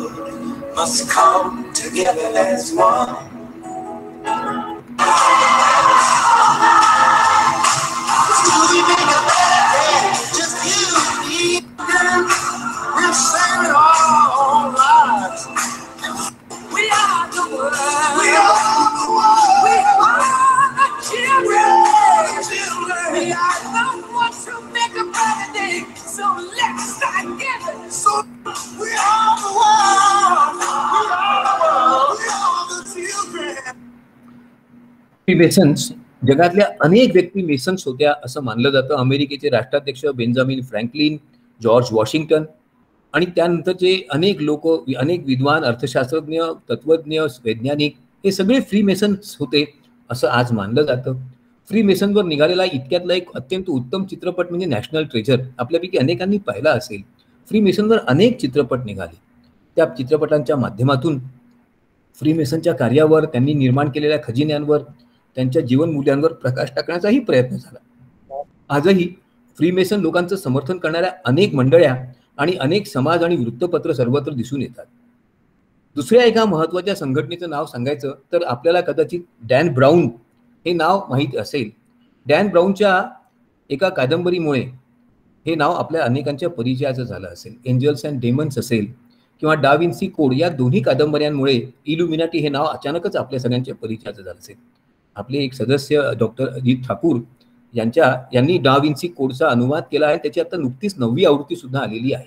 must come together as one. We make a better day, just you and me. We'll save it all lives. We are the world. We are the world. We are the children. We are the world. to make a better day. So let's start giving. So we are the world. We are the world. We are the children. Masons जगातल्या अनेक व्यक्ती masons होत्या असं मानलं जातं. अमेरिकेचे राष्ट्राध्यक्ष Benjamin Franklin, George Washington आणि त्यानंतरचे अनेक लोक, अनेक विद्वान, अर्थशास्त्रज्ञ, तत्वज्ञ, वैज्ञानिक हे सगळे फ्री मेसन्स होते असं आज मानलं जातं. फ्री मेसनवर निघालेला इतक्यातला एक अत्यंत उत्तम चित्रपट म्हणजे नॅशनल ट्रेजर. आपल्यापैकी अनेकांनी पाहिला असेल. फ्री मेसनवर अनेक चित्रपट निघाले. त्या चित्रपटांच्या माध्यमातून फ्री मेसनच्या कार्यावर, त्यांनी निर्माण केलेल्या खजिन्यांवर, त्यांच्या जीवन मूल्यांवर प्रकाश टाकण्याचाही प्रयत्न झाला. आजही फ्रीमेसन लोकांचं समर्थन करणाऱ्या अनेक मंडळ्या आणि अनेक समाज आणि वृत्तपत्र सर्वत्र दिसून येतात. दुसऱ्या एका महत्त्वाच्या संघटनेचं नाव सांगायचं तर आपल्याला कदाचित डॅन ब्राउन हे नाव माहीत असेल. डॅन ब्राउनच्या एका कादंबरीमुळे हे नाव आपल्या अनेकांच्या परिचयाचं झालं असेल. एंजल्स अँड डेमन्स असेल किंवा डा विन्सी कोड या दोन्ही कादंबऱ्यांमुळे इल्युमिनाटी हे नाव अचानकच आपल्या सगळ्यांच्या परिचयाचं झालं असेल. आपले एक सदस्य डॉक्टर अजित ठाकूर यांनी डा विन्सी कोडचा अनुवाद केला आहे. त्याची आता नुकतीच 9वी आवृत्ती सुद्धा आलेली आहे.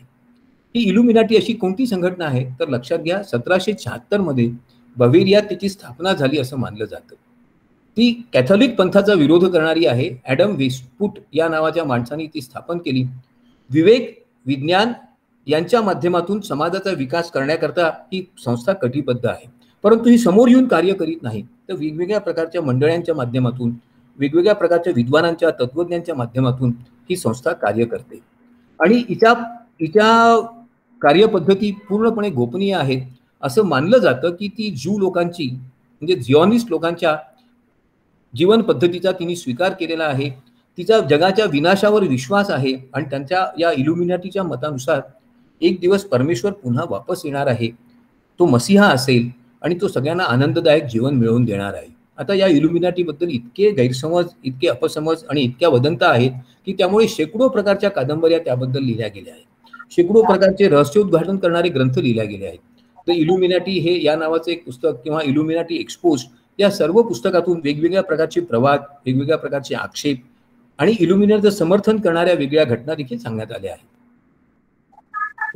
ही इल्युमिनाटी अशी कोणती संघटना आहे तर लक्षात घ्या, 1776 मध्ये बवेरियात त्याची स्थापना झाली असं मानलं जातं. ती कॅथॉलिक पंथाचा विरोध करणारी आहे. ॲडम वेस्टपुट या नावाच्या माणसाने ती स्थापन केली. विवेक, विज्ञान यांच्या माध्यमातून समाजाचा विकास करण्याकरता ही संस्था कटिबद्ध आहे. परंतु ही समोर येऊन कार्य करीत नाही, तर वेगवेगळ्या प्रकारच्या मंडळांच्या माध्यमातून, वेगवेगळ्या प्रकारच्या विद्वानांच्या, तत्वज्ञांच्या माध्यमातून ही संस्था कार्य करते. आणि हिच्या कार्यपद्धती पूर्णपणे गोपनीय आहेत. असं मानलं जातं की ती ज्यू लोकांची म्हणजे झिऑनिस्ट लोकांच्या जीवन पद्धतीचा तिने स्वीकार केलेला आहे. तिचा जगाच्या विनाशावर विश्वास आहे आणि त्यांच्या या इल्युमिनाटीच्या मतानुसार एक दिवस परमेश्वर पुन्हा वापस येणार आहे. तो मसीहा असेल आणि तो सगळ्यांना आनंददायक जीवन मिळवून देणार आहे. आता या इल्युमिनाटीबद्दल इतके गैरसमज, इतके अपसमज आणि इतक्या वदंता आहेत की त्यामुळे शेकडो प्रकारच्या कादंबऱ्या त्याबद्दल लिहिल्या गेल्या आहेत. शेकडो प्रकारचे रहस्योद्घाटन करणारे ग्रंथ लिहिले गेले आहेत. तर इल्युमिनाटी हे या नावाचं एक पुस्तक किंवा इल्युमिनाटी एक्सपोज या सर्व पुस्तकातून वेगवेगळ्या प्रकारचे प्रवाद, वेगवेगळ्या प्रकारचे आक्षेप आणि इल्युमिनाटीचं समर्थन करणाऱ्या वेगळ्या घटना देखील सांगण्यात आल्या आहेत.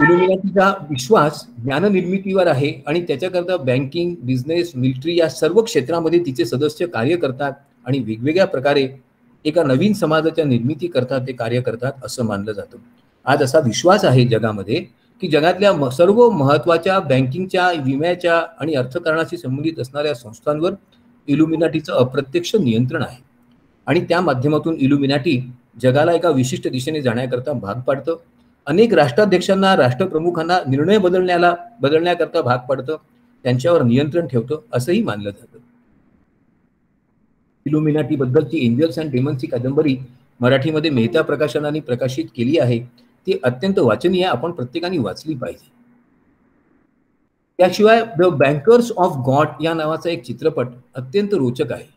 इल्युमिनाटीचा विश्वास ज्ञाननिर्मितीवर आहे आणि त्याच्याकरता बँकिंग, बिझनेस, मिलिटरी या सर्व क्षेत्रामध्ये तिचे सदस्य कार्य करतात आणि वेगवेगळ्या प्रकारे एका नवीन समाजाच्या निर्मिती करतात, ते कार्य करतात असं मानलं जातं. आज असा विश्वास आहे जगामध्ये की जगातल्या सर्व महत्त्वाच्या बँकिंगच्या, विम्याच्या आणि अर्थकारणाशी संबंधित असणाऱ्या संस्थांवर इल्युमिनाटीचं अप्रत्यक्ष नियंत्रण आहे. आणि त्या माध्यमातून इल्युमिनाटी जगाला एका विशिष्ट दिशेने जाण्याकरता भाग पाडतं. अनेक राष्ट्राध्यक्षांना, राष्ट्रप्रमुखांना निर्णय बदलण्याकरता भाग पाडतं, त्यांच्यावर नियंत्रण ठेवतं असंही मानलं जातं. इल्युमिनाटी बद्दलची एंजल्स अँड डेमन्स ही कादंबरी मराठीमध्ये मेहता प्रकाशनाने प्रकाशित केली आहे. ती अत्यंत वाचनीय, आपण प्रत्येकाने वाचली पाहिजे. त्याशिवाय द बँकर्स ऑफ गॉड या नावाचा एक चित्रपट अत्यंत रोचक आहे.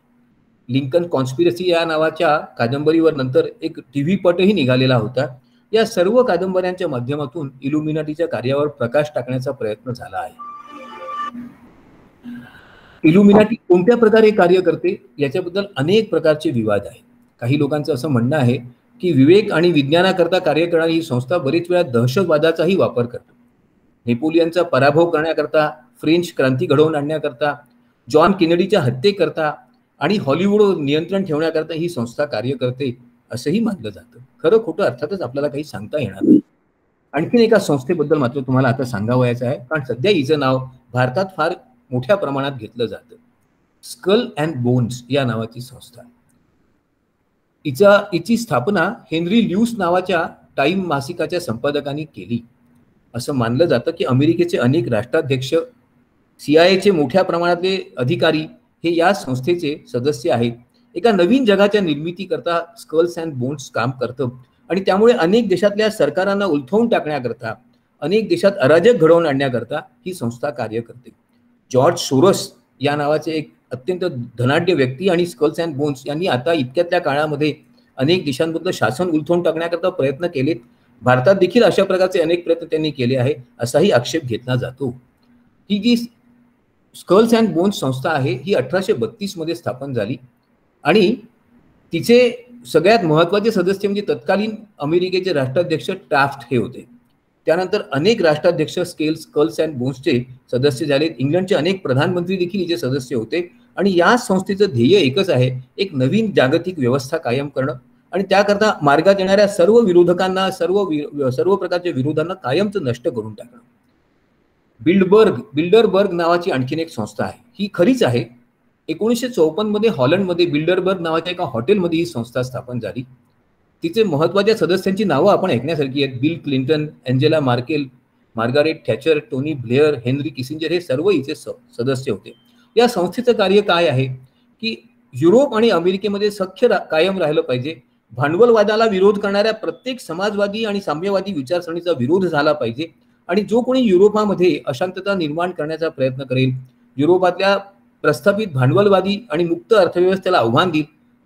लिंकन कॉन्स्पिरसी या नावाच्या कादंबरीवर नंतर एक टीव्ही पटही निघालेला होता. या सर्व कादंबऱ्यांच्या माध्यमातून इल्युमिनाटीच्या कार्यावर प्रकाश टाकण्याचा प्रयत्न झाला आहे. इल्युमिनाटी कोणत्या प्रकारे कार्य करते याच्याबद्दल अनेक प्रकारचे विवाद आहेत. काही लोकांचं असं म्हणणं आहे की विवेक आणि विज्ञानाकरता कार्य करणारी ही संस्था बरीच वेळा दहशतवादाचाही वापर करते. नेपोलियनचा पराभव करण्याकरता, फ्रेंच क्रांती घडवून आणण्याकरता, जॉन केनेडीच्या हत्येकरता आणि हॉलिवूडवर नियंत्रण ठेवण्याकरता ही संस्था कार्य करते असंही मानलं जातं. खरं खोटं अर्थातच आपल्याला काही सांगता येणार नाही. आणखीन एका संस्थेबद्दल मात्र तुम्हाला आता सांगावयाचं आहे, कारण सध्या हिचं नाव भारतात फार मोठ्या प्रमाणात घेतलं जातं. स्कल अँड बोन्स या नावाची संस्था. हिची स्थापना हेनरी ल्यूस नावाच्या टाइम मासिकाच्या संपादकांनी केली. असं मानलं जातं की अमेरिकेचे अनेक राष्ट्राध्यक्ष, CIA मोठ्या प्रमाणातले अधिकारी हे या संस्थेचे सदस्य आहेत. एका नवीन जगाच्या निर्मितीकरता स्कल्स अँड बोन्स काम करतं आणि त्यामुळे अनेक देशातल्या सरकारांना उलथवून टाकण्याकरता, अनेक देशात अराजक घडवून आणण्याकरता ही संस्था कार्य करते. जॉर्ज सोरोस या नावाचे एक अत्यंत धनाढ्य व्यक्ती आणि स्कल्स अँड बोन्स यांनी आता इतक्यातल्या काळामध्ये अनेक देशांमधलं शासन उलथवून टाकण्याकरता प्रयत्न केलेत. भारतात देखील अशा प्रकारचे अनेक प्रयत्न त्यांनी केले आहे असाही आक्षेप घेतला जातो. ही जी स्कल्स अँड बोन्स संस्था आहे ही 1832 मध्ये स्थापन झाली आणि तिचे सगळ्यात महत्त्वाचे सदस्य म्हणजे तत्कालीन अमेरिकेचे राष्ट्राध्यक्ष टाफ्ट हे होते. त्यानंतर अनेक राष्ट्राध्यक्ष स्कल्स अँड बोन्सचे सदस्य झालेत. इंग्लंडचे अनेक प्रधानमंत्री देखील याचे सदस्य होते. आणि या संस्थेचं ध्येय एकच आहे, एक नवीन जागतिक व्यवस्था कायम करणं आणि त्याकरता मार्गात येणाऱ्या सर्व विरोधकांना, सर्व प्रकारच्या विरोधांना कायमच नष्ट करून टाकणं. बिल्डरबर्ग नावाची आणखीन एक संस्था आहे. ही खरीच आहे. 1954 मध्ये हॉलंडमध्ये बिल्डरबर्ग नावाच्या एका हॉटेलमध्ये ही संस्था स्थापन झाली. तिचे महत्त्वाच्या सदस्यांची नावं आपण ऐकण्यासारखी आहेत. Bill Clinton, Angela Merkel, Margaret Thatcher, Tony Blair, Henry Kissinger हे सर्व हिचे सदस्य होते. या संस्थेचं कार्य काय आहे की युरोप आणि अमेरिकेमध्ये सख्य कायम राहिलं पाहिजे. भांडवलवादाला विरोध करणाऱ्या प्रत्येक समाजवादी आणि साम्यवादी विचारसरणीचा विरोध झाला पाहिजे. आणि जो कोणी युरोपामध्ये अशांतता निर्माण करण्याचा प्रयत्न करेल, युरोपातल्या प्रस्थापित भांडवलवादी आणि मुक्त अर्थव्यवस्थेला आव्हान देईल,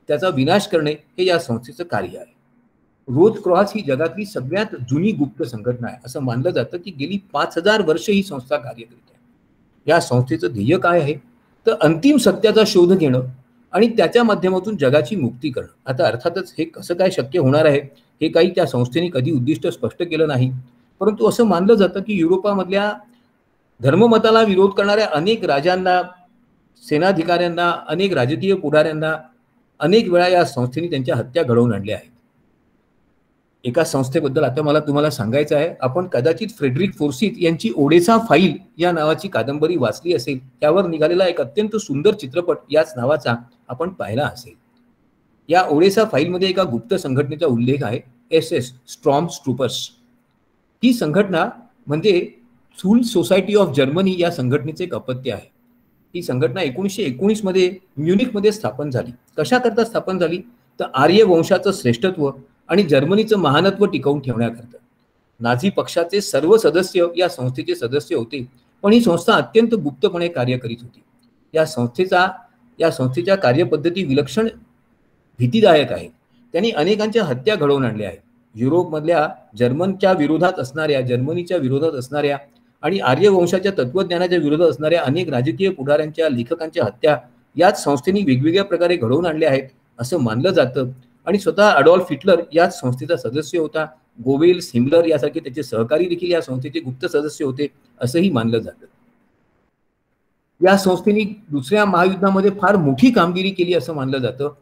त्याचा विनाश करणे हे या संस्थेचं कार्य आहे. रोज क्रॉस ही जगातली सगळ्यात जुनी गुप्त संघटना आहे. असं मानलं जातं की गेली 5000 वर्ष ही संस्था कार्य करते आहे. या संस्थेचं ध्येय काय आहे तर अंतिम सत्याचा शोध घेणं आणि त्याच्या माध्यमातून जगाची मुक्ती करणं. आता अर्थातच हे कसं काय शक्य होणार आहे हे काही त्या संस्थेने कधी उद्दिष्ट स्पष्ट केलं नाही. परंतु असं मानलं जातं की युरोपामधल्या धर्ममताला विरोध करणाऱ्या अनेक राजांना, सेनाधिकाऱ्यांना, अनेक राजकीय पुढाऱ्यांना अनेक वेळा या संस्थेने त्यांच्या हत्या घडवून आणल्या आहेत. एका संस्थेबद्दल आता मला तुम्हाला सांगायचं आहे. आपण कदाचित फ्रेडरिक फोर्सिथ यांची ओडेसा फाईल या नावाची कादंबरी वाचली असेल. त्यावर निघालेला एक अत्यंत सुंदर चित्रपट याच नावाचा आपण पाहिला असेल. या ओडेसा फाईलमध्ये एका गुप्त संघटनेचा उल्लेख आहे, SS स्ट्रॉम ट्रूपर्स. ही संघटना म्हणजे थूल सोसायटी ऑफ जर्मनी या संघटनेचे एक अपत्य आहे. ही संघटना 1919 मध्ये म्युनिकमध्ये स्थापन झाली. कशाकरता स्थापन झाली तर आर्य वंशाचं श्रेष्ठत्व आणि जर्मनीचं महानत्व टिकवून ठेवण्याकरता. नाझी पक्षाचे सर्व सदस्य या संस्थेचे सदस्य होते, पण ही संस्था अत्यंत गुप्तपणे कार्य करीत होती. या संस्थेच्या कार्यपद्धती विलक्षण भीतीदायक आहेत. त्यांनी अनेकांच्या हत्या घडवून आणल्या आहेत. युरोपमधल्या जर्मनीच्या विरोधात असणाऱ्या आणि आर्य वंशाच्या तत्वज्ञानाच्या विरोधात असणाऱ्या अनेक राजकीय पुढाऱ्यांच्या, लेखकांच्या हत्या याच संस्थेने वेगवेगळ्या प्रकारे घडवून आणल्या आहेत असं मानलं जातं. आणि स्वतः अडॉल्फ हिटलर याच संस्थेचा सदस्य होता. गोवेल्स, हिमलर यासारखे त्याचे सहकारी देखील या संस्थेचे गुप्त सदस्य होते असंही मानलं जातं. या संस्थेने दुसऱ्या महायुद्धामध्ये फार मोठी कामगिरी केली असं मानलं जातं.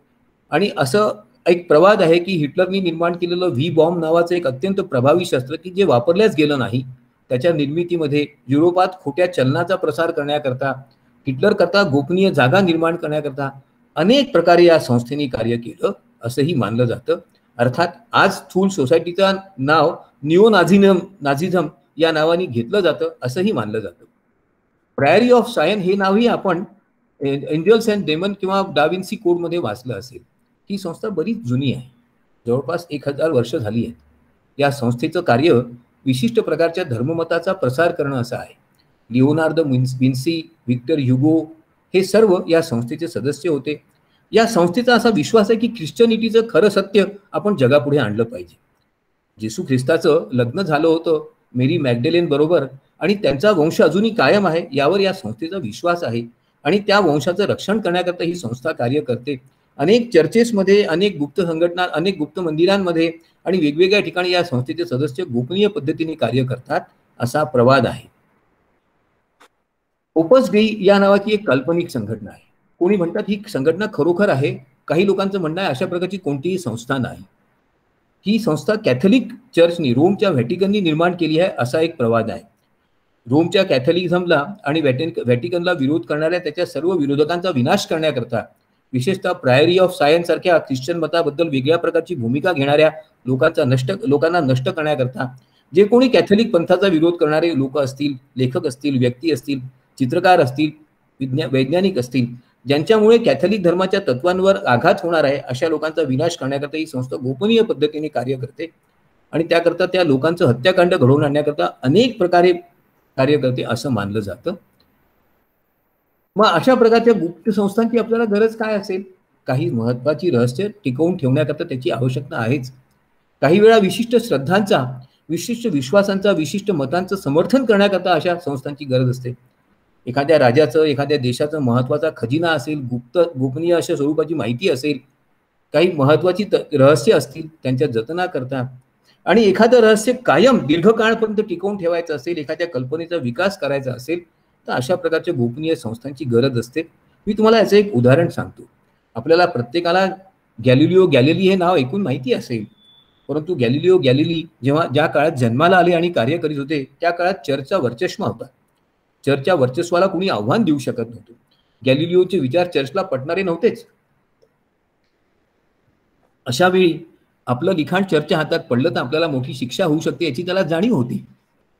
आणि असं एक प्रवाद आहे की हिटलरनी निर्माण केलेलं व्ही बॉम्ब नावाचं एक अत्यंत प्रभावी शस्त्र की जे वापरल्याच गेलं नाही, त्याच्या निर्मितीमध्ये युरोपात खोट्या चलनाचा प्रसार करण्याकरता, हिटलर करता गोपनीय जागा निर्माण करण्याकरता अनेक प्रकारे या संस्थेने कार्य केलं असंही मानलं जातं. अर्थात आज थूल सोसायटीचं नाव नाझिझम या नावाने घेतलं जातं असंही मानलं जातं. प्रायरी ऑफ सायन हे नावही आपण एंजल्स अँड डेमन किंवा डाविन्सी कोडमध्ये वाचलं असेल. ही संस्था बरीच जुनी आहे, जवळपास 1000 वर्ष झाली आहेत. या संस्थेचं कार्य विशिष्ट प्रकारच्या धर्ममताचा प्रसार करणं असं आहे. लिओनार्दो विन्सी, व्हिक्टर ह्युगो हे सर्व या संस्थेचे सदस्य होते. या संस्थेचा असा विश्वास आहे की ख्रिश्चनिटीचं खरं सत्य आपण जगापुढे आणलं पाहिजे. येशू ख्रिस्ताचं लग्न झालं होतं मेरी मॅग्डेलेन बरोबर आणि त्यांचा वंश अजूनही कायम आहे यावर या संस्थेचा विश्वास आहे. आणि त्या वंशाचं रक्षण करण्याकरता ही संस्था कार्य करते. अनेक चर्चेसमध्ये, अनेक गुप्त संघटना, अनेक गुप्त मंदिरांमध्ये आणि वेगवेगळ्या ठिकाणी या संस्थेचे सदस्य गोपनीय पद्धतीने कार्य करतात असा प्रवाद आहे. ओपस डेई या नावाची एक काल्पनिक संघटना आहे. कोणी म्हणतात ही संघटना खरोखर आहे, काही लोकांचं म्हणणं आहे अशा प्रकारची कोणतीही संस्था नाही. ही संस्था कॅथलिक चर्चनी, रोमच्या व्हॅटिकननी निर्माण केली आहे असा एक प्रवाद आहे. रोमच्या कॅथलिझमला आणि व्हॅटिकनला विरोध करणाऱ्या त्याच्या सर्व विरोधकांचा विनाश करण्याकरता, विशेषतः प्रायरी ऑफ सायन्स सारख्या ख्रिश्चन मताबद्दल वेगळ्या प्रकारची भूमिका घेणाऱ्या लोकांना नष्ट करण्याकरता जे कोणी कॅथलिक पंथाचा विरोध करणारे लोक असतील, लेखक असतील, व्यक्ती असतील, चित्रकार असतील, वैज्ञानिक असतील, ज्यांच्यामुळे कॅथलिक धर्माच्या तत्वांवर आघात होणार आहे अशा लोकांचा विनाश करण्याकरता ही संस्था गोपनीय पद्धतीने कार्य करते. आणि त्याकरता त्या लोकांचं हत्याकांड घडवून आणण्याकरता अनेक प्रकारे कार्य करते असं मानलं जातं. मग अशा प्रकारच्या गुप्त संस्थांची आपल्याला गरज काय असेल? काही महत्वाची रहस्य टिकवून ठेवण्याकरता त्याची आवश्यकता आहेच. काही वेळा विशिष्ट श्रद्धांचा, विशिष्ट विश्वासांचा, विशिष्ट मतांचं समर्थन करण्याकरता अशा संस्थांची गरज असते. एखाद्या राजाचं, एखाद्या देशाचं महत्वाचा खजिना असेल, गोपनीय अशा स्वरूपाची माहिती असेल काही महत्वाची रहस्य असतील त्यांच्या जतना करता, आणि एखादं रहस्य कायम दीर्घकाळपर्यंत टिकवून ठेवायचं असेल, एखाद्या कल्पनेचा विकास करायचा असेल, तर अशा प्रकारच्या गोपनीय संस्थांची गरज असते. मी तुम्हाला याचं एक उदाहरण सांगतो. आपल्याला प्रत्येकाला गॅलिलिओ गॅलिली हे नाव ऐकून माहिती असेल, परंतु गॅलिलिओ गॅलिली जेव्हा ज्या काळात जन्माला आले आणि कार्य करीत होते त्या काळात चर्चचा वर्चस्व होता. चर्चच्या वर्चस्वाला कुणी आव्हान देऊ शकत नव्हतं. गॅलिलिओचे विचार चर्चला पटणारे नव्हतेच. अशा वेळी आपलं लिखाण चर्चच्या हातात पडलं तर आपल्याला मोठी शिक्षा होऊ शकते याची त्याला जाणीव होती,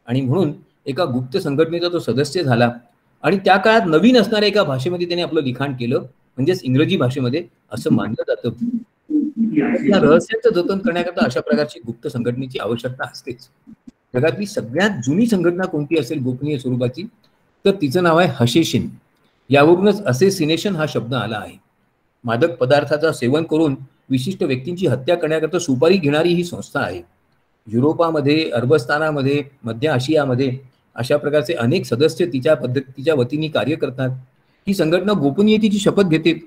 आणि म्हणून एका गुप्त संघटनेचा तो सदस्य झाला आणि त्या काळात नवीन असणाऱ्या एका भाषेमध्ये त्याने आपलं लिखाण केलं, म्हणजेच इंग्रजी भाषेमध्ये, असं मानलं जातं. या रहस्याचं जतन करण्याकरता अशा प्रकारची गुप्त संघटनेची आवश्यकता असतेच. जगातली सगळ्यात जुनी संघटना कोणती असेल गोपनीय स्वरूपाची, तर तिचं नाव आहे हशेशिन. यावरूनच असेसिनेशन हा शब्द आला आहे. मादक पदार्थाचं सेवन करून विशिष्ट व्यक्तींची हत्या करण्याकरता सुपारी घेणारी ही संस्था आहे. युरोपामध्ये, अरबस्तानामध्ये, मध्य आशियामध्ये अशा प्रकारचे अनेक सदस्य तिच्या वतीने कार्य करतात. ही संघटना गोपनीयतेची शपथ घेते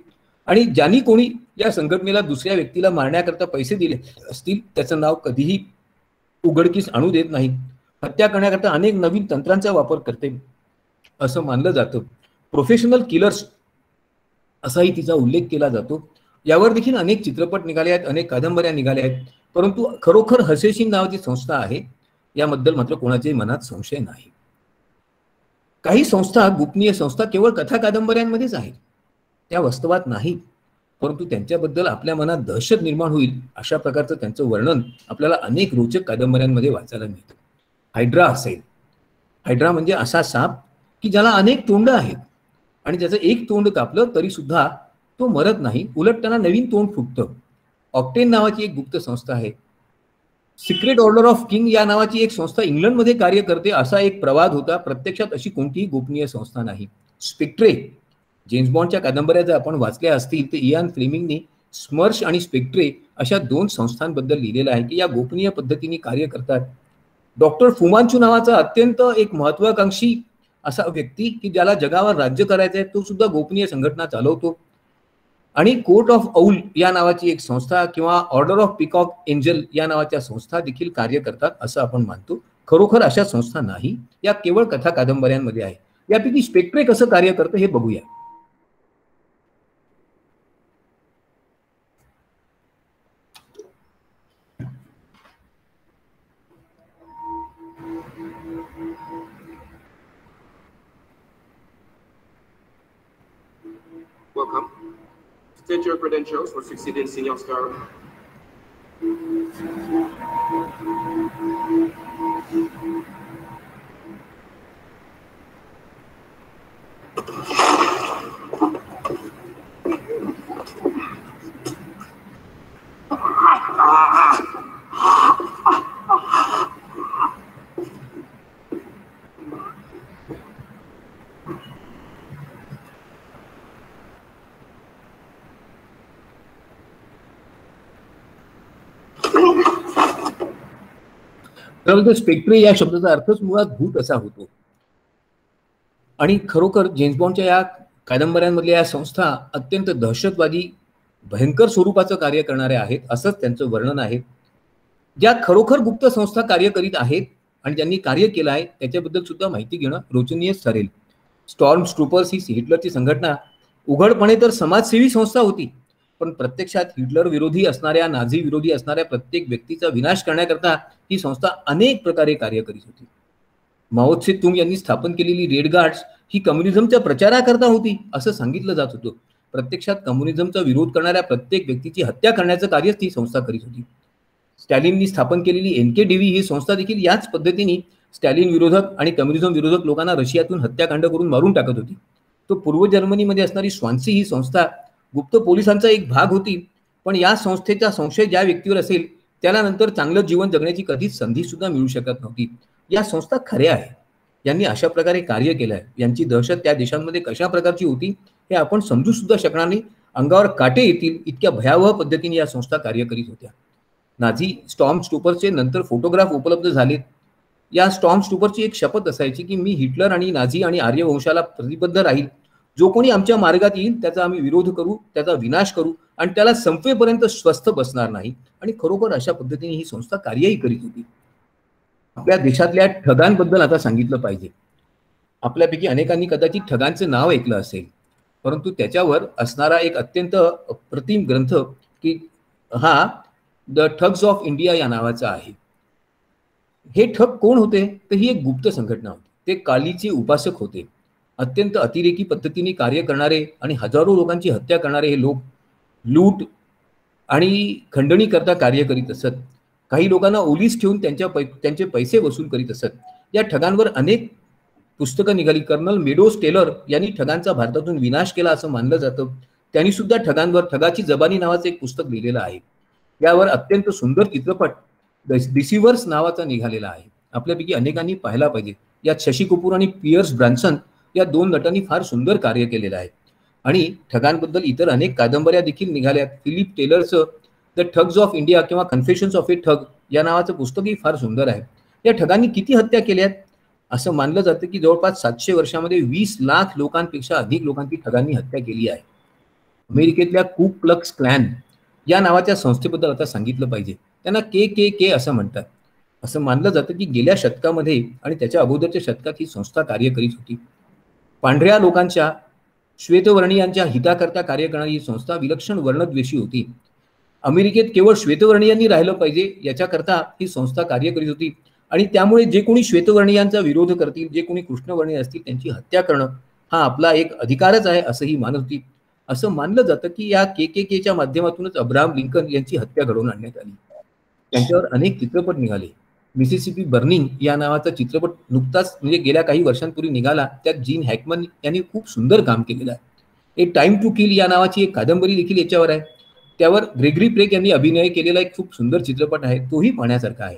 आणि ज्यांनी कोणी या संघटनेला दुसऱ्या व्यक्तीला मारण्याकरता पैसे दिले असतील त्याचं नाव कधीही उघडकीस आणू देत नाही. हत्या करण्याकरता अनेक नवीन तंत्रांचा वापर करते असं मानलं जातं. प्रोफेशनल किलर्स असाही तिचा उल्लेख केला जातो. यावर देखील अनेक चित्रपट निघाले आहेत, अनेक कादंबऱ्या निघाल्या आहेत, परंतु खरोखर हशेशिन नावाची संस्था आहे याबद्दल मात्र कोणाच्याही मनात संशय नाही. काही संस्था, गोपनीय संस्था केवळ कथा कादंबऱ्यांमध्येच आहेत, त्या वास्तवात नाहीत, परंतु त्यांच्याबद्दल आपल्या मनात दहशत निर्माण होईल अशा प्रकारचं त्यांचं वर्णन आपल्याला अनेक रोचक कादंबऱ्यांमध्ये वाचायला मिळतं. हायड्रा असेल. हायड्रा म्हणजे असा साप की ज्याला अनेक तोंड आहेत आणि त्याचं एक तोंड कापलं तरी सुद्धा तो मरत नाही, उलट त्यांना नवीन तोंड फुटतं. ऑक्टेन नावाची एक गुप्त संस्था आहे. सिक्रेट ऑर्डर ऑफ किंग या नावाची एक संस्था इंग्लंडमध्ये कार्य करते असा एक प्रवाद होता. प्रत्यक्षात अशी कोणतीही गोपनीय संस्था नाही. स्पेक्ट्रे, जेम्स बॉन्डच्या कादंबऱ्या जर आपण वाचल्या असतील तर इयान फ्लेमिंगनी स्मर्श आणि स्पेक्ट्रे अशा दोन संस्थांबद्दल लिहिलेलं आहे की या गोपनीय पद्धतीने कार्य करतात. डॉक्टर फुमांचू नावाचा अत्यंत एक महत्वाकांक्षी असा व्यक्ती की ज्याला जगावर राज्य करायचं आहे, तो सुद्धा गोपनीय संघटना चालवतो. आणि कोर्ट ऑफ औल या नावाची एक संस्था किंवा ऑर्डर ऑफ पिकॉक एंजल या नावाच्या संस्था देखील कार्य करतात असं आपण मानतो. खरोखर अशा संस्था नाही, या केवळ कथा कादंबऱ्यांमध्ये आहे. यापैकी स्पेक्ट्रे कसं कार्य करतं हे बघूया. Welcome. State your credentials for succeeding senior star. Spectre या शब्दाचा अर्थच मुळात भूत असा होतो. आणि खरोखर जेम्स बॉन्डच्या या कादंबऱ्यांमधल्या या संस्था अत्यंत दहशतवादी भयंकर स्वरूपाचं कार्य करणाऱ्या आहेत असंच त्यांचं वर्णन आहे. ज्या खरोखर गुप्त संस्था कार्य करीत आहेत आणि ज्यांनी कार्य केलं आहे त्याच्याबद्दल सुद्धा माहिती घेणं रोचनीयच ठरेल. स्टॉर्म स्ट्रूपर्स ही हिटलरची संघटना उघडपणे तर समाजसेवी संस्था होती, पण प्रत्यक्षात हिटलर विरोधी असणाऱ्या, नाझी विरोधी असणाऱ्या प्रत्येक व्यक्तीचा विनाश करण्याकरता ही संस्था अनेक प्रकारे कार्य करीत होती. माओ त्से तुंग यांनी स्थापन केलेली रेड गार्ड्स ही कम्युनिझमच्या प्रचाराकरता होती असं सांगितलं जात होतं. प्रत्यक्षात कम्युनिझमचा विरोध करणाऱ्या प्रत्येक व्यक्तीची हत्या करण्याचं कार्यच ती संस्था करीत होती. स्टॅलिननी स्थापन केलेली NKVD ही संस्था देखील याच पद्धतीने स्टॅलिन विरोधक आणि कम्युनिझम विरोधक लोकांना रशियातून हत्याकांड करून मारून टाकत होती. तो पूर्व जर्मनीमध्ये असणारी स्वान्सी ही संस्था गुप्त पोलिसांचा एक भाग होती, पण या संस्थेचा संशय ज्या व्यक्तीवर असेल त्याला नंतर चांगलं जीवन जगण्याची कधीच संधी सुद्धा मिळू शकत नव्हती. या संस्था खऱ्या आहे. यांनी अशा प्रकारे कार्य केलं आहे. यांची दहशत त्या देशांमध्ये कशा प्रकारची होती हे आपण समजू सुद्धा शकणार नाही. अंगावर काटे येतील इतक्या भयावह पद्धतीने या संस्था कार्य करीत होत्या. नाझी स्टॉर्म स्टूपर्सचे नंतर फोटोग्राफ उपलब्ध झालेत. या स्टॉर्म स्टूपर्सची एक शपथ असायची की मी हिटलर आणि नाझी आणि आर्यवंशाला प्रतिबद्ध राहील, जो कोणी आमच्या मार्गात येईल त्याचा आम्ही विरोध करू, त्याचा विनाश करू आणि त्याला संपेपर्यंत स्वस्थ बसणार नाही. आणि खरोखर अशा पद्धतीने ही संस्था कार्यही करीत होती. आपल्या देशातल्या ठगांबद्दल आता सांगितलं पाहिजे. आपल्यापैकी अनेकांनी कदाचित ठगांचं नाव ऐकलं असेल, परंतु त्याच्यावर असणारा एक अत्यंत अप्रतिम ग्रंथ की हा द ठग्स ऑफ इंडिया या नावाचा आहे. हे ठग कोण होते? तर ही एक गुप्त संघटना होती. ते कालीचे उपासक होते. अत्यंत अतिरेकी पद्धतीने कार्य करणारे आणि हजारो लोकांची हत्या करणारे हे लोक लूट आणि खंडणी करता कार्य करीत असत. काही लोकांना ओलीस ठेवून त्यांचे पैसे वसूल करीत असत. या ठगांवर अनेक पुस्तकं निघाली. कर्नल मेडोज टेलर यांनी ठगांचा भारतातून विनाश केला असं मानलं जातं. त्यांनी सुद्धा ठगांवर ठगाची जबानी नावाचं एक पुस्तक लिहिलेलं आहे. यावर अत्यंत सुंदर चित्रपट डिसिव्हर्स नावाचा निघालेला आहे. आपल्यापैकी अनेकांनी पाहायला पाहिजे. यात शशी कपूर आणि पियर्स ब्रॅन्सन या 2 नटांनी फार सुंदर कार्य केलेलं आहे. आणि ठगांबद्दल इतर अनेक कादंबऱ्या देखील निघाल्यात. फिलिप टेलरचं द ठग्स ऑफ इंडिया किंवा कन्फेशन्स ऑफ ए ठग या नावाचं पुस्तकही फार सुंदर आहे. या ठगांनी किती हत्या केल्यात? असं मानलं जातं की जवळपास 700 वर्षामध्ये 20 लाख लोकांपेक्षा अधिक लोकांची ठगांनी हत्या केली आहे. अमेरिकेतल्या कू क्लक्स क्लॅन या नावाच्या संस्थेबद्दल आता सांगितलं पाहिजे. त्यांना KKK असं म्हणतात. असं मानलं जातं की गेल्या शतकामध्ये आणि त्याच्या अगोदरच्या शतकात ही संस्था कार्य करीत होती. पांढऱ्या लोकांच्या, श्वेतवर्णीयांच्या हिताकरता कार्य करणारी ही संस्था विलक्षण वर्णद्वेषी होती. अमेरिकेत केवळ श्वेतवर्णीयांनी राहिलं पाहिजे याच्याकरता ही संस्था कार्य करीत होती. आणि त्यामुळे जे कोणी श्वेतवर्णीयांचा विरोध करतील, जे कोणी कृष्णवर्णीय असतील त्यांची हत्या करणं हा आपला एक अधिकारच आहे असंही मानत होती. असं मानलं जातं की या KKKच्या माध्यमातूनच अब्राहम लिंकन यांची हत्या घडवून आणण्यात आली. त्यांच्यावर अनेक चित्रपट निघाले. मिसिसिपी बर्निंग या नावाचा चित्रपट नुकताच म्हणजे गेल्या काही वर्षांपूर्वी निघाला. त्यात जीन हॅकमन यांनी खूप सुंदर काम केलेलं आहे. ए टाइम टू किल या नावाची एक कादंबरी देखील याच्यावर आहे. त्यावर ग्रेगरी प्रेक यांनी अभिनय केलेला एक खूप सुंदर चित्रपट आहे. तोही पाहण्यासारखा आहे.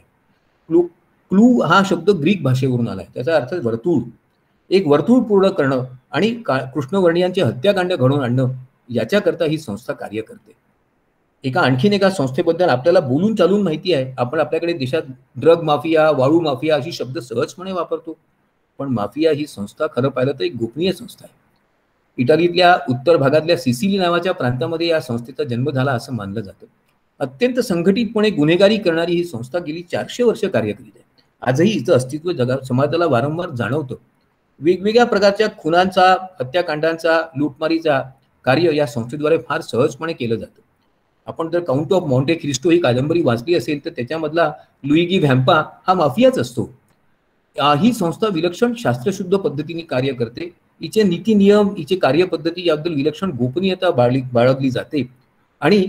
क्लू हा शब्द ग्रीक भाषेवरून आलाय. त्याचा अर्थ वर्तुळ. एक वर्तुळ पूर्ण करणं आणि कृष्णवर्णीयांची हत्याकांड घडवून आणणं याच्याकरता ही संस्था कार्य करते. आणखीन एका संस्थेबद्दल आपल्याला बोलून चालून माहिती आहे. आपण आपल्याकडे देशात ड्रग माफिया, वाळू माफिया अशी शब्द सहजपणे वापरतो. पण माफिया ही संस्था खरं पाहिलं तर एक गोपनीय संस्था आहे. इटालीतल्या उत्तर भागातल्या सिसिली नावाच्या प्रांतामध्ये या संस्थेचा जन्म झाला असं मानलं जातं. अत्यंत संघटितपणे गुन्हेगारी करणारी ही संस्था गेली 400 वर्ष कार्य करीत आहे. आजही हिचं अस्तित्व समाजाला वारंवार जाणवतं. वेगवेगळ्या प्रकारच्या खुनांचा, हत्याकांडांचा, लूटमारीचा कार्य या संस्थेद्वारे फार सहजपणे केलं जातं. आपण जर काउंट ऑफ मॉन्टे क्रिस्टो ही कादंबरी वाचली असेल तर त्याच्यामधला लुईगी व्हॅम्पा हा माफियाच असतो. ही संस्था विलक्षण शास्त्रशुद्ध पद्धतीने कार्य करते. हिचे नीती नियम, हिचे कार्यपद्धती याबद्दल विलक्षण गोपनीयता बाळगली जाते. आणि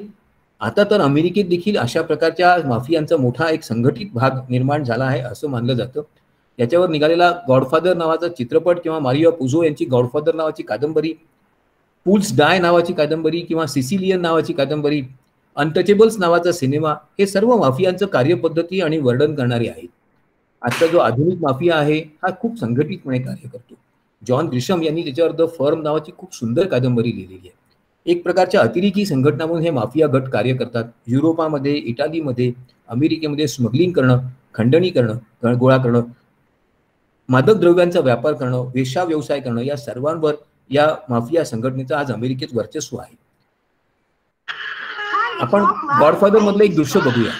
आता तर अमेरिकेत देखील अशा प्रकारच्या माफियांचा मोठा एक संघटित भाग निर्माण झाला आहे असं मानलं जातं. याच्यावर निघालेला गॉडफादर नावाचा चित्रपट किंवा मारिओ पुझो यांची गॉडफादर नावाची कादंबरी, पूल्स डाय नावाची कादंबरी किंवा सिसिलियन नावाची कादंबरी, अनटचेबल्स नावाचा सिनेमा हे सर्व माफियांचं कार्यपद्धती आणि वर्णन करणारे आहेत. आजचा जो आधुनिक माफिया आहे हा खूप संघटितपणे कार्य करतो. जॉन ग्रिशम यांनी त्याच्यावर द फर्म नावाची खूप सुंदर कादंबरी लिहिलेली आहे. एक प्रकारच्या अतिरेकी संघटना म्हणून हे माफिया गट कार्य करतात. युरोपामध्ये, इटालीमध्ये, अमेरिकेमध्ये स्मगलिंग करणं, खंडणी करणं, गोळा करणं, मादक द्रव्यांचा व्यापार करणं, वेश्या व्यवसाय करणं या सर्वांवर या माफिया संघटनेचं आज अमेरिकेत वर्चस्व आहे. आपण गॉडफादर मधलं एक दृश्य बघूया.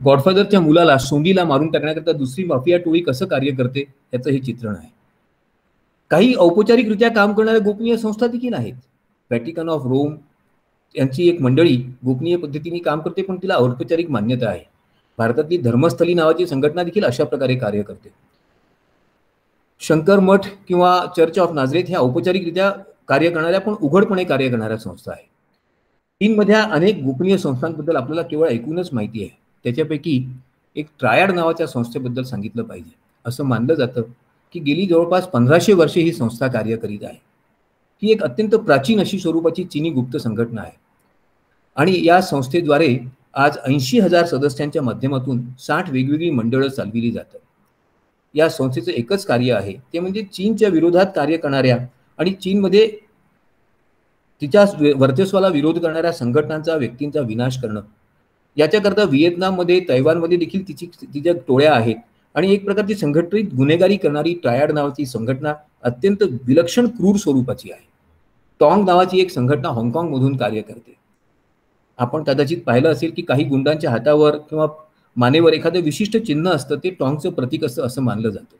गॉडफादरच्या मुलाला सोंडीला मारून टाकण्याकरता दुसरी माफिया टोळी कसं कार्य करते याचं हे चित्रण आहे. काही औपचारिकरित्या काम करणाऱ्या गोपनीय संस्था देखील आहेत. व्हॅटिकन ऑफ रोम यांची एक मंडळी गोपनीय पद्धतीने काम करते, पण तिला औपचारिक मान्यता आहे. भारतातली धर्मस्थली नावाची संघटना देखील अशा प्रकारे कार्य करते. शंकर मठ किंवा चर्च ऑफ नाझरेथ ह्या औपचारिकरित्या कार्य करणाऱ्या पण उघडपणे कार्य करणाऱ्या संस्था आहेत. चीनमधल्या अनेक गोपनीय संस्थांबद्दल आपल्याला केवळ ऐकूनच माहिती आहे. त्याच्यापैकी एक ट्रायड नावाच्या संस्थेबद्दल सांगितलं पाहिजे. असं मानलं जातं की गेली जवळपास 1500 वर्षे ही संस्था कार्य करीत आहे. ही एक अत्यंत प्राचीन अशी स्वरूपाची चीनी गुप्त संघटना आहे आणि या संस्थेद्वारे आज 80,000 सदस्यांच्या माध्यमातून 60 वेगवेगळी मंडळं चालविली जातात. या संस्थेचं एकच कार्य आहे, ते म्हणजे चीनच्या विरोधात कार्य करणाऱ्या आणि चीनमध्ये तिच्या वर्चस्वाला विरोध करणाऱ्या संघटनांचा, व्यक्तींचा विनाश करणं. याच्याकरता व्हिएतनाममध्ये, तैवानमध्ये देखील तिच्या टोळ्या आहेत आणि एक प्रकारची संघटित गुन्हेगारी करणारी ट्रायड नावाची संघटना अत्यंत विलक्षण क्रूर स्वरूपाची आहे. टॉंग नावाची एक संघटना हाँगकाँगमधून कार्य करते. आपण कदाचित पाहिलं असेल की काही गुंडांच्या हातावर किंवा मानेवर एखादं विशिष्ट चिन्ह असतं, ते टॉंगचं प्रतीक असं मानलं जातं.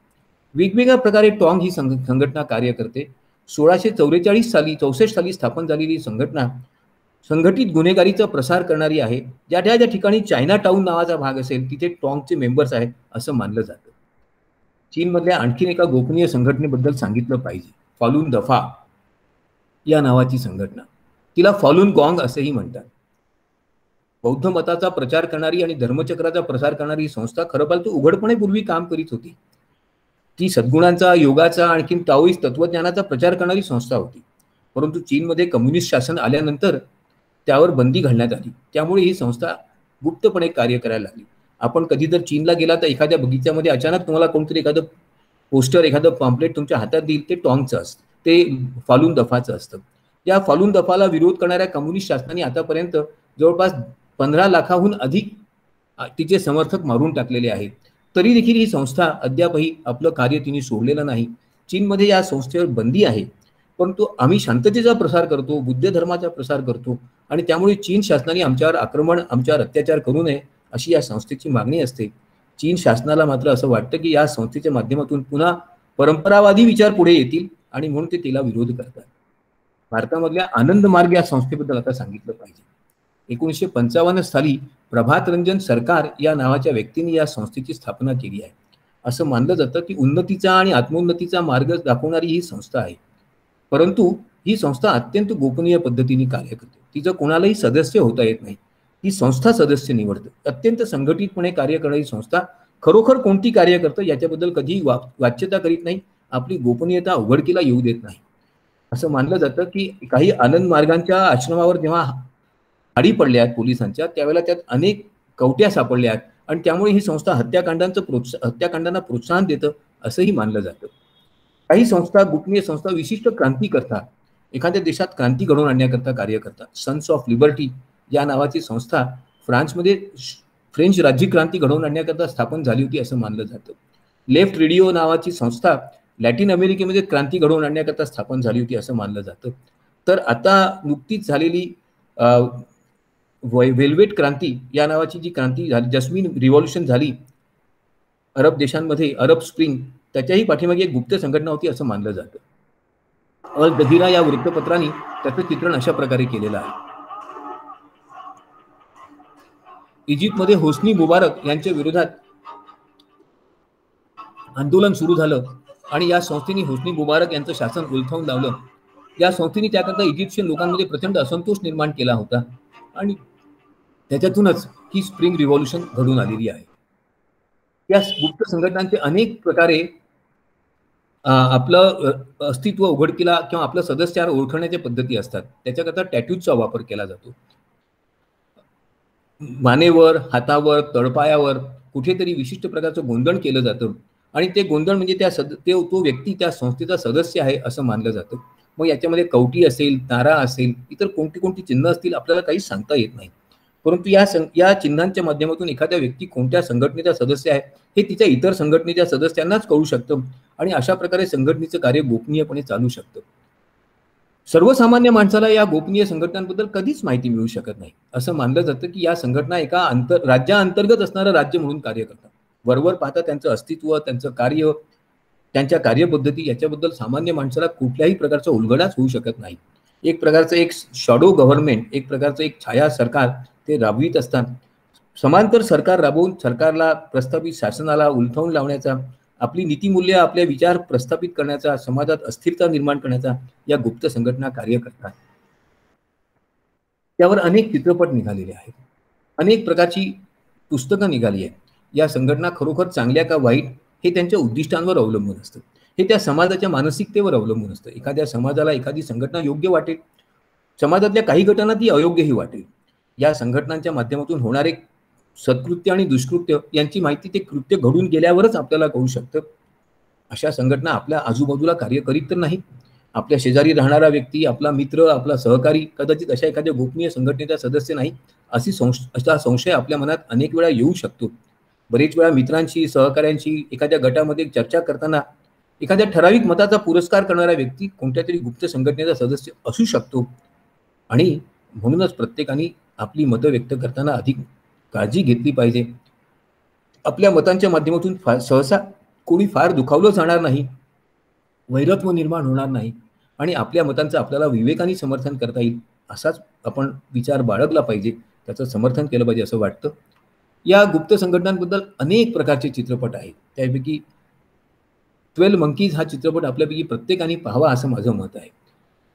वेगवेगळ्या प्रकारे टॉंग ही संघटना कार्य करते. 1664 साली स्थापन झालेली संघटना संघटित गुन्हेगारीचा प्रसार करणारी आहे. ज्या ठिकाणी चायना टाउन नावाचा भाग असेल तिथे टॉंगचे मेंबर्स आहेत असं मानलं जातं. चीनमधल्या आणखीन एका गोपनीय संघटनेबद्दल सांगितलं पाहिजे. फॉलून दफा या नावाची संघटना, तिला फॉलून गॉंग असंही म्हणतात. बौद्ध मताचा प्रचार करणारी आणि धर्मचक्राचा प्रसार करणारी संस्था खरं पाहिलं तर उघडपणे पूर्वी काम करीत होती. ती सद्गुणांचा, योगाचा, आणखीन ताओइस्ट तत्वज्ञानाचा प्रचार करणारी संस्था होती. परंतु चीनमध्ये कम्युनिस्ट शासन आल्यानंतर त्यावर बंदी घालण्यात आली. त्यामुळे ही संस्था गुप्तपणे कार्य करायला लागली. आपण कधी जर चीनला गेला तर एखाद्या बगीच्यामध्ये अचानक तुम्हाला कोणतरी एखादं पोस्टर, एखादं पॉम्पलेट तुमच्या हातात देईल, ते टॉंगचं असतं, ते फालून दफाचं असतं. या फालून दफाला विरोध करणाऱ्या कम्युनिस्ट शासनाने आतापर्यंत जवळपास 15 लाखाहून अधिक तिचे समर्थक मारून टाकलेले आहेत. तरी देखील ही संस्था अद्यापही आपलं कार्य तिने सोडलेलं नाही. चीनमध्ये या संस्थेवर बंदी आहे, परंतु आम्ही शांततेचा प्रसार करतो, बुद्ध धर्माचा प्रसार करतो आणि त्यामुळे चीन शासनाने आमच्यावर आक्रमण, आमच्यावर अत्याचार करू नये अशी या संस्थेची मागणी असते. चीन शासनाला मात्र असं वाटतं की या संस्थेच्या माध्यमातून पुन्हा परंपरावादी विचार पुढे येतील आणि म्हणून ते तिला विरोध करतात. भारतामधल्या आनंद मार्ग या संस्थेबद्दल आता सांगितलं पाहिजे. 1955 साली प्रभात रंजन सरकार या नावाच्या व्यक्तीने या संस्थेची स्थापना केली आहे. असं मानलं जातं की उन्नतीचा आणि आत्मोन्नतीचा मार्ग दाखवणारी ही संस्था आहे. परंतु ही संस्था अत्यंत गोपनीय पद्धतीने कार्य करते. तिचं कोणालाही सदस्य होता येत नाही. ही संस्था सदस्य निवडते. अत्यंत संघटितपणे कार्य करणारी संस्था खरोखर कोणती कार्य करतं याच्याबद्दल कधीही वाच्यता करीत नाही. आपली गोपनीयता उघडकीला येऊ देत नाही. असं मानलं जातं की काही आनंद मार्गांच्या आश्रमावर जेव्हा आडी पडल्या आहेत पोलिसांच्या, त्यावेळेला त्यात अनेक कवट्या सापडल्या आहेत आणि त्यामुळे ही संस्था हत्याकांडांना प्रोत्साहन देतं असंही मानलं जातं. काही संस्था, गोपनीय संस्था विशिष्ट क्रांती करतात, एखाद्या देशात क्रांती घडवून आणण्याकरता कार्य करतात. सन्स ऑफ लिबर्टी या नावाची संस्था फ्रान्समध्ये फ्रेंच राज्यक्रांती घडवून आणण्याकरता स्थापन झाली होती असं मानलं जातं. लेफ्ट रेडिओ नावाची संस्था लॅटिन अमेरिकेमध्ये क्रांती घडवून आणण्याकरता स्थापन झाली होती असं मानलं जातं. तर आता नुकतीच झालेली वेल्वेट क्रांती या नावाची जी क्रांती झाली, जस्मिन रिव्हॉल्युशन झाली अरब देशांमध्ये, अरब स्प्रिंग, त्याच्याही पाठीमागे एक गुप्त संघटना होती असं मानलं जातं. अल जझीरा या वृत्तपत्राने त्याचं चित्रण अशा प्रकारे केलेलं आहे. इजिप्तमध्ये होस्नी मुबारक यांच्या विरोधात आंदोलन सुरू झालं आणि या संस्थेने होस्नी मुबारक यांचं शासन उलथवून लावलं. या संस्थेने त्याकरता इजिप्शियन लोकांमध्ये प्रचंड असंतोष निर्माण केला होता आणि त्याच्यातूनच ही स्प्रिंग रिव्हॉल्युशन घडून आलेली आहे. या गुप्त संघटनांचे अनेक प्रकारे आपलं अस्तित्व उघडकीला किंवा आपलं सदस्यावर ओळखण्याच्या पद्धती असतात. त्याच्याकरता टॅटूजचा वापर केला जातो. मानेवर, हातावर, तळपायावर कुठेतरी विशिष्ट प्रकारचं गोंधण केलं जातं आणि ते गोंधळ म्हणजे तो व्यक्ती त्या संस्थेचा सदस्य आहे असं मानलं जातं. मग याच्यामध्ये कवटी असेल, तारा असेल, इतर कोणती चिन्ह असतील आपल्याला काही सांगता येत नाही. परंतु या चिन्हांच्या माध्यमातून एखाद्या व्यक्ती कोणत्या संघटनेचा सदस्य आहे हे तिच्या इतर संघटनेच्या सदस्यांनाच कळू शकतं आणि अशा प्रकारे संघटनेचं कार्य गोपनीयपणे चालू शकतं. सर्वसामान्य माणसाला या गोपनीय संघटनांबद्दल कधीच माहिती मिळू शकत नाही. असं मानलं जातं की या संघटना एका राज्याअंतर्गत असणारं राज्य म्हणून कार्य करतात. वरवर पाहता त्यांचं अस्तित्व, त्यांचं कार्य, त्यांच्या कार्यपद्धती याच्याबद्दल सामान्य माणसाला कुठल्याही प्रकारचा उलगडाच होऊ शकत नाही. एक प्रकारचं एक शॅडो गव्हर्नमेंट, एक प्रकारचं एक छाया सरकार ते राबवित असतात. समांतर सरकार राबवून सरकारला प्रस्थापित शासनाला उलथवून लावण्याचा, आपली नीतिमूल्य, आपले विचार प्रस्थापित करण्याचा, समाजात अस्थिरता निर्माण करण्याचा या गुप्त संघटना कार्य करतात. त्यावर अनेक चित्रपट निघालेले आहेत, अनेक प्रकारची पुस्तकं निघाली आहेत. या संघटना खरोखर चांगल्या का वाईट हे त्यांच्या उद्दिष्टांवर अवलंबून असतं. हे त्या समाजाच्या मानसिकतेवर अवलंबून असतं. एखाद्या समाजाला एखादी संघटना योग्य वाटेल, समाजातल्या काही गटांना ती अयोग्यही वाटेल. या संघटनांच्या माध्यमातून होणारे सत्कृत्य आणि दुष्कृत्य यांची माहिती ते कृत्य घडून गेल्यावरच आपल्याला कळू शकतं. अशा संघटना आपल्या आजूबाजूला कार्य करीत तर नाहीत. आपल्या शेजारी राहणारा व्यक्ती, आपला मित्र, आपला सहकारी कदाचित अशा एखाद्या गोपनीय संघटनेचा सदस्य नाही, असा संशय आपल्या मनात अनेक वेळा येऊ शकतो. बरेच वेळा मित्रांशी, सहकाऱ्यांशी एखाद्या गटामध्ये चर्चा करताना एखाद्या ठराविक मताचा पुरस्कार करणारा व्यक्ती कोणत्या तरी गुप्त संघटनेचा सदस्य असू शकतो. आणि म्हणूनच प्रत्येकाने आपली मतं व्यक्त करताना अधिक काळजी घेतली पाहिजे. आपल्या मतांच्या माध्यमातून सहसा कोणी फार दुखावलं जाणार नाही, वैरत्व निर्माण होणार नाही आणि आपल्या मतांचं आपल्याला विवेकाने समर्थन करता येईल असाच आपण विचार बाळगला पाहिजे, त्याचं समर्थन केलं पाहिजे असं वाटतं. या गुप्त संघटनांबद्दल अनेक प्रकारचे चित्रपट आहेत. त्यापैकी 12 मंकीज हा चित्रपट आपल्यापैकी प्रत्येकाने पाहावा असं माझं मत आहे.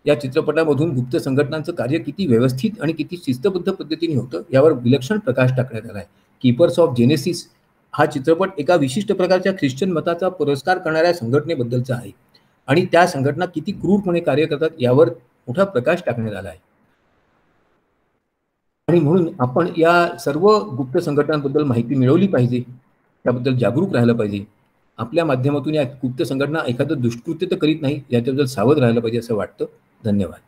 या चित्रपटामधून गुप्त संघटनांचं कार्य किती व्यवस्थित आणि किती शिस्तबद्ध पद्धतीने होतं यावर विलक्षण प्रकाश टाकण्यात आला आहे. कीपर्स ऑफ जेनेसिस हा चित्रपट एका विशिष्ट प्रकारच्या ख्रिश्चन मताचा पुरस्कार करणाऱ्या संघटनेबद्दलचा आहे आणि त्या संघटना किती क्रूरपणे कार्य करतात यावर मोठा प्रकाश टाकण्यात आला आहे. आणि म्हणून आपण या सर्व गुप्त संघटनांबद्दल माहिती मिळवली पाहिजे, त्याबद्दल जागरूक राहिलं पाहिजे. आपल्या माध्यमातून या गुप्त संघटना एखादं दुष्कृत्य तर करीत नाही याच्याबद्दल सावध राहिलं पाहिजे असं वाटतं. धन्यवाद.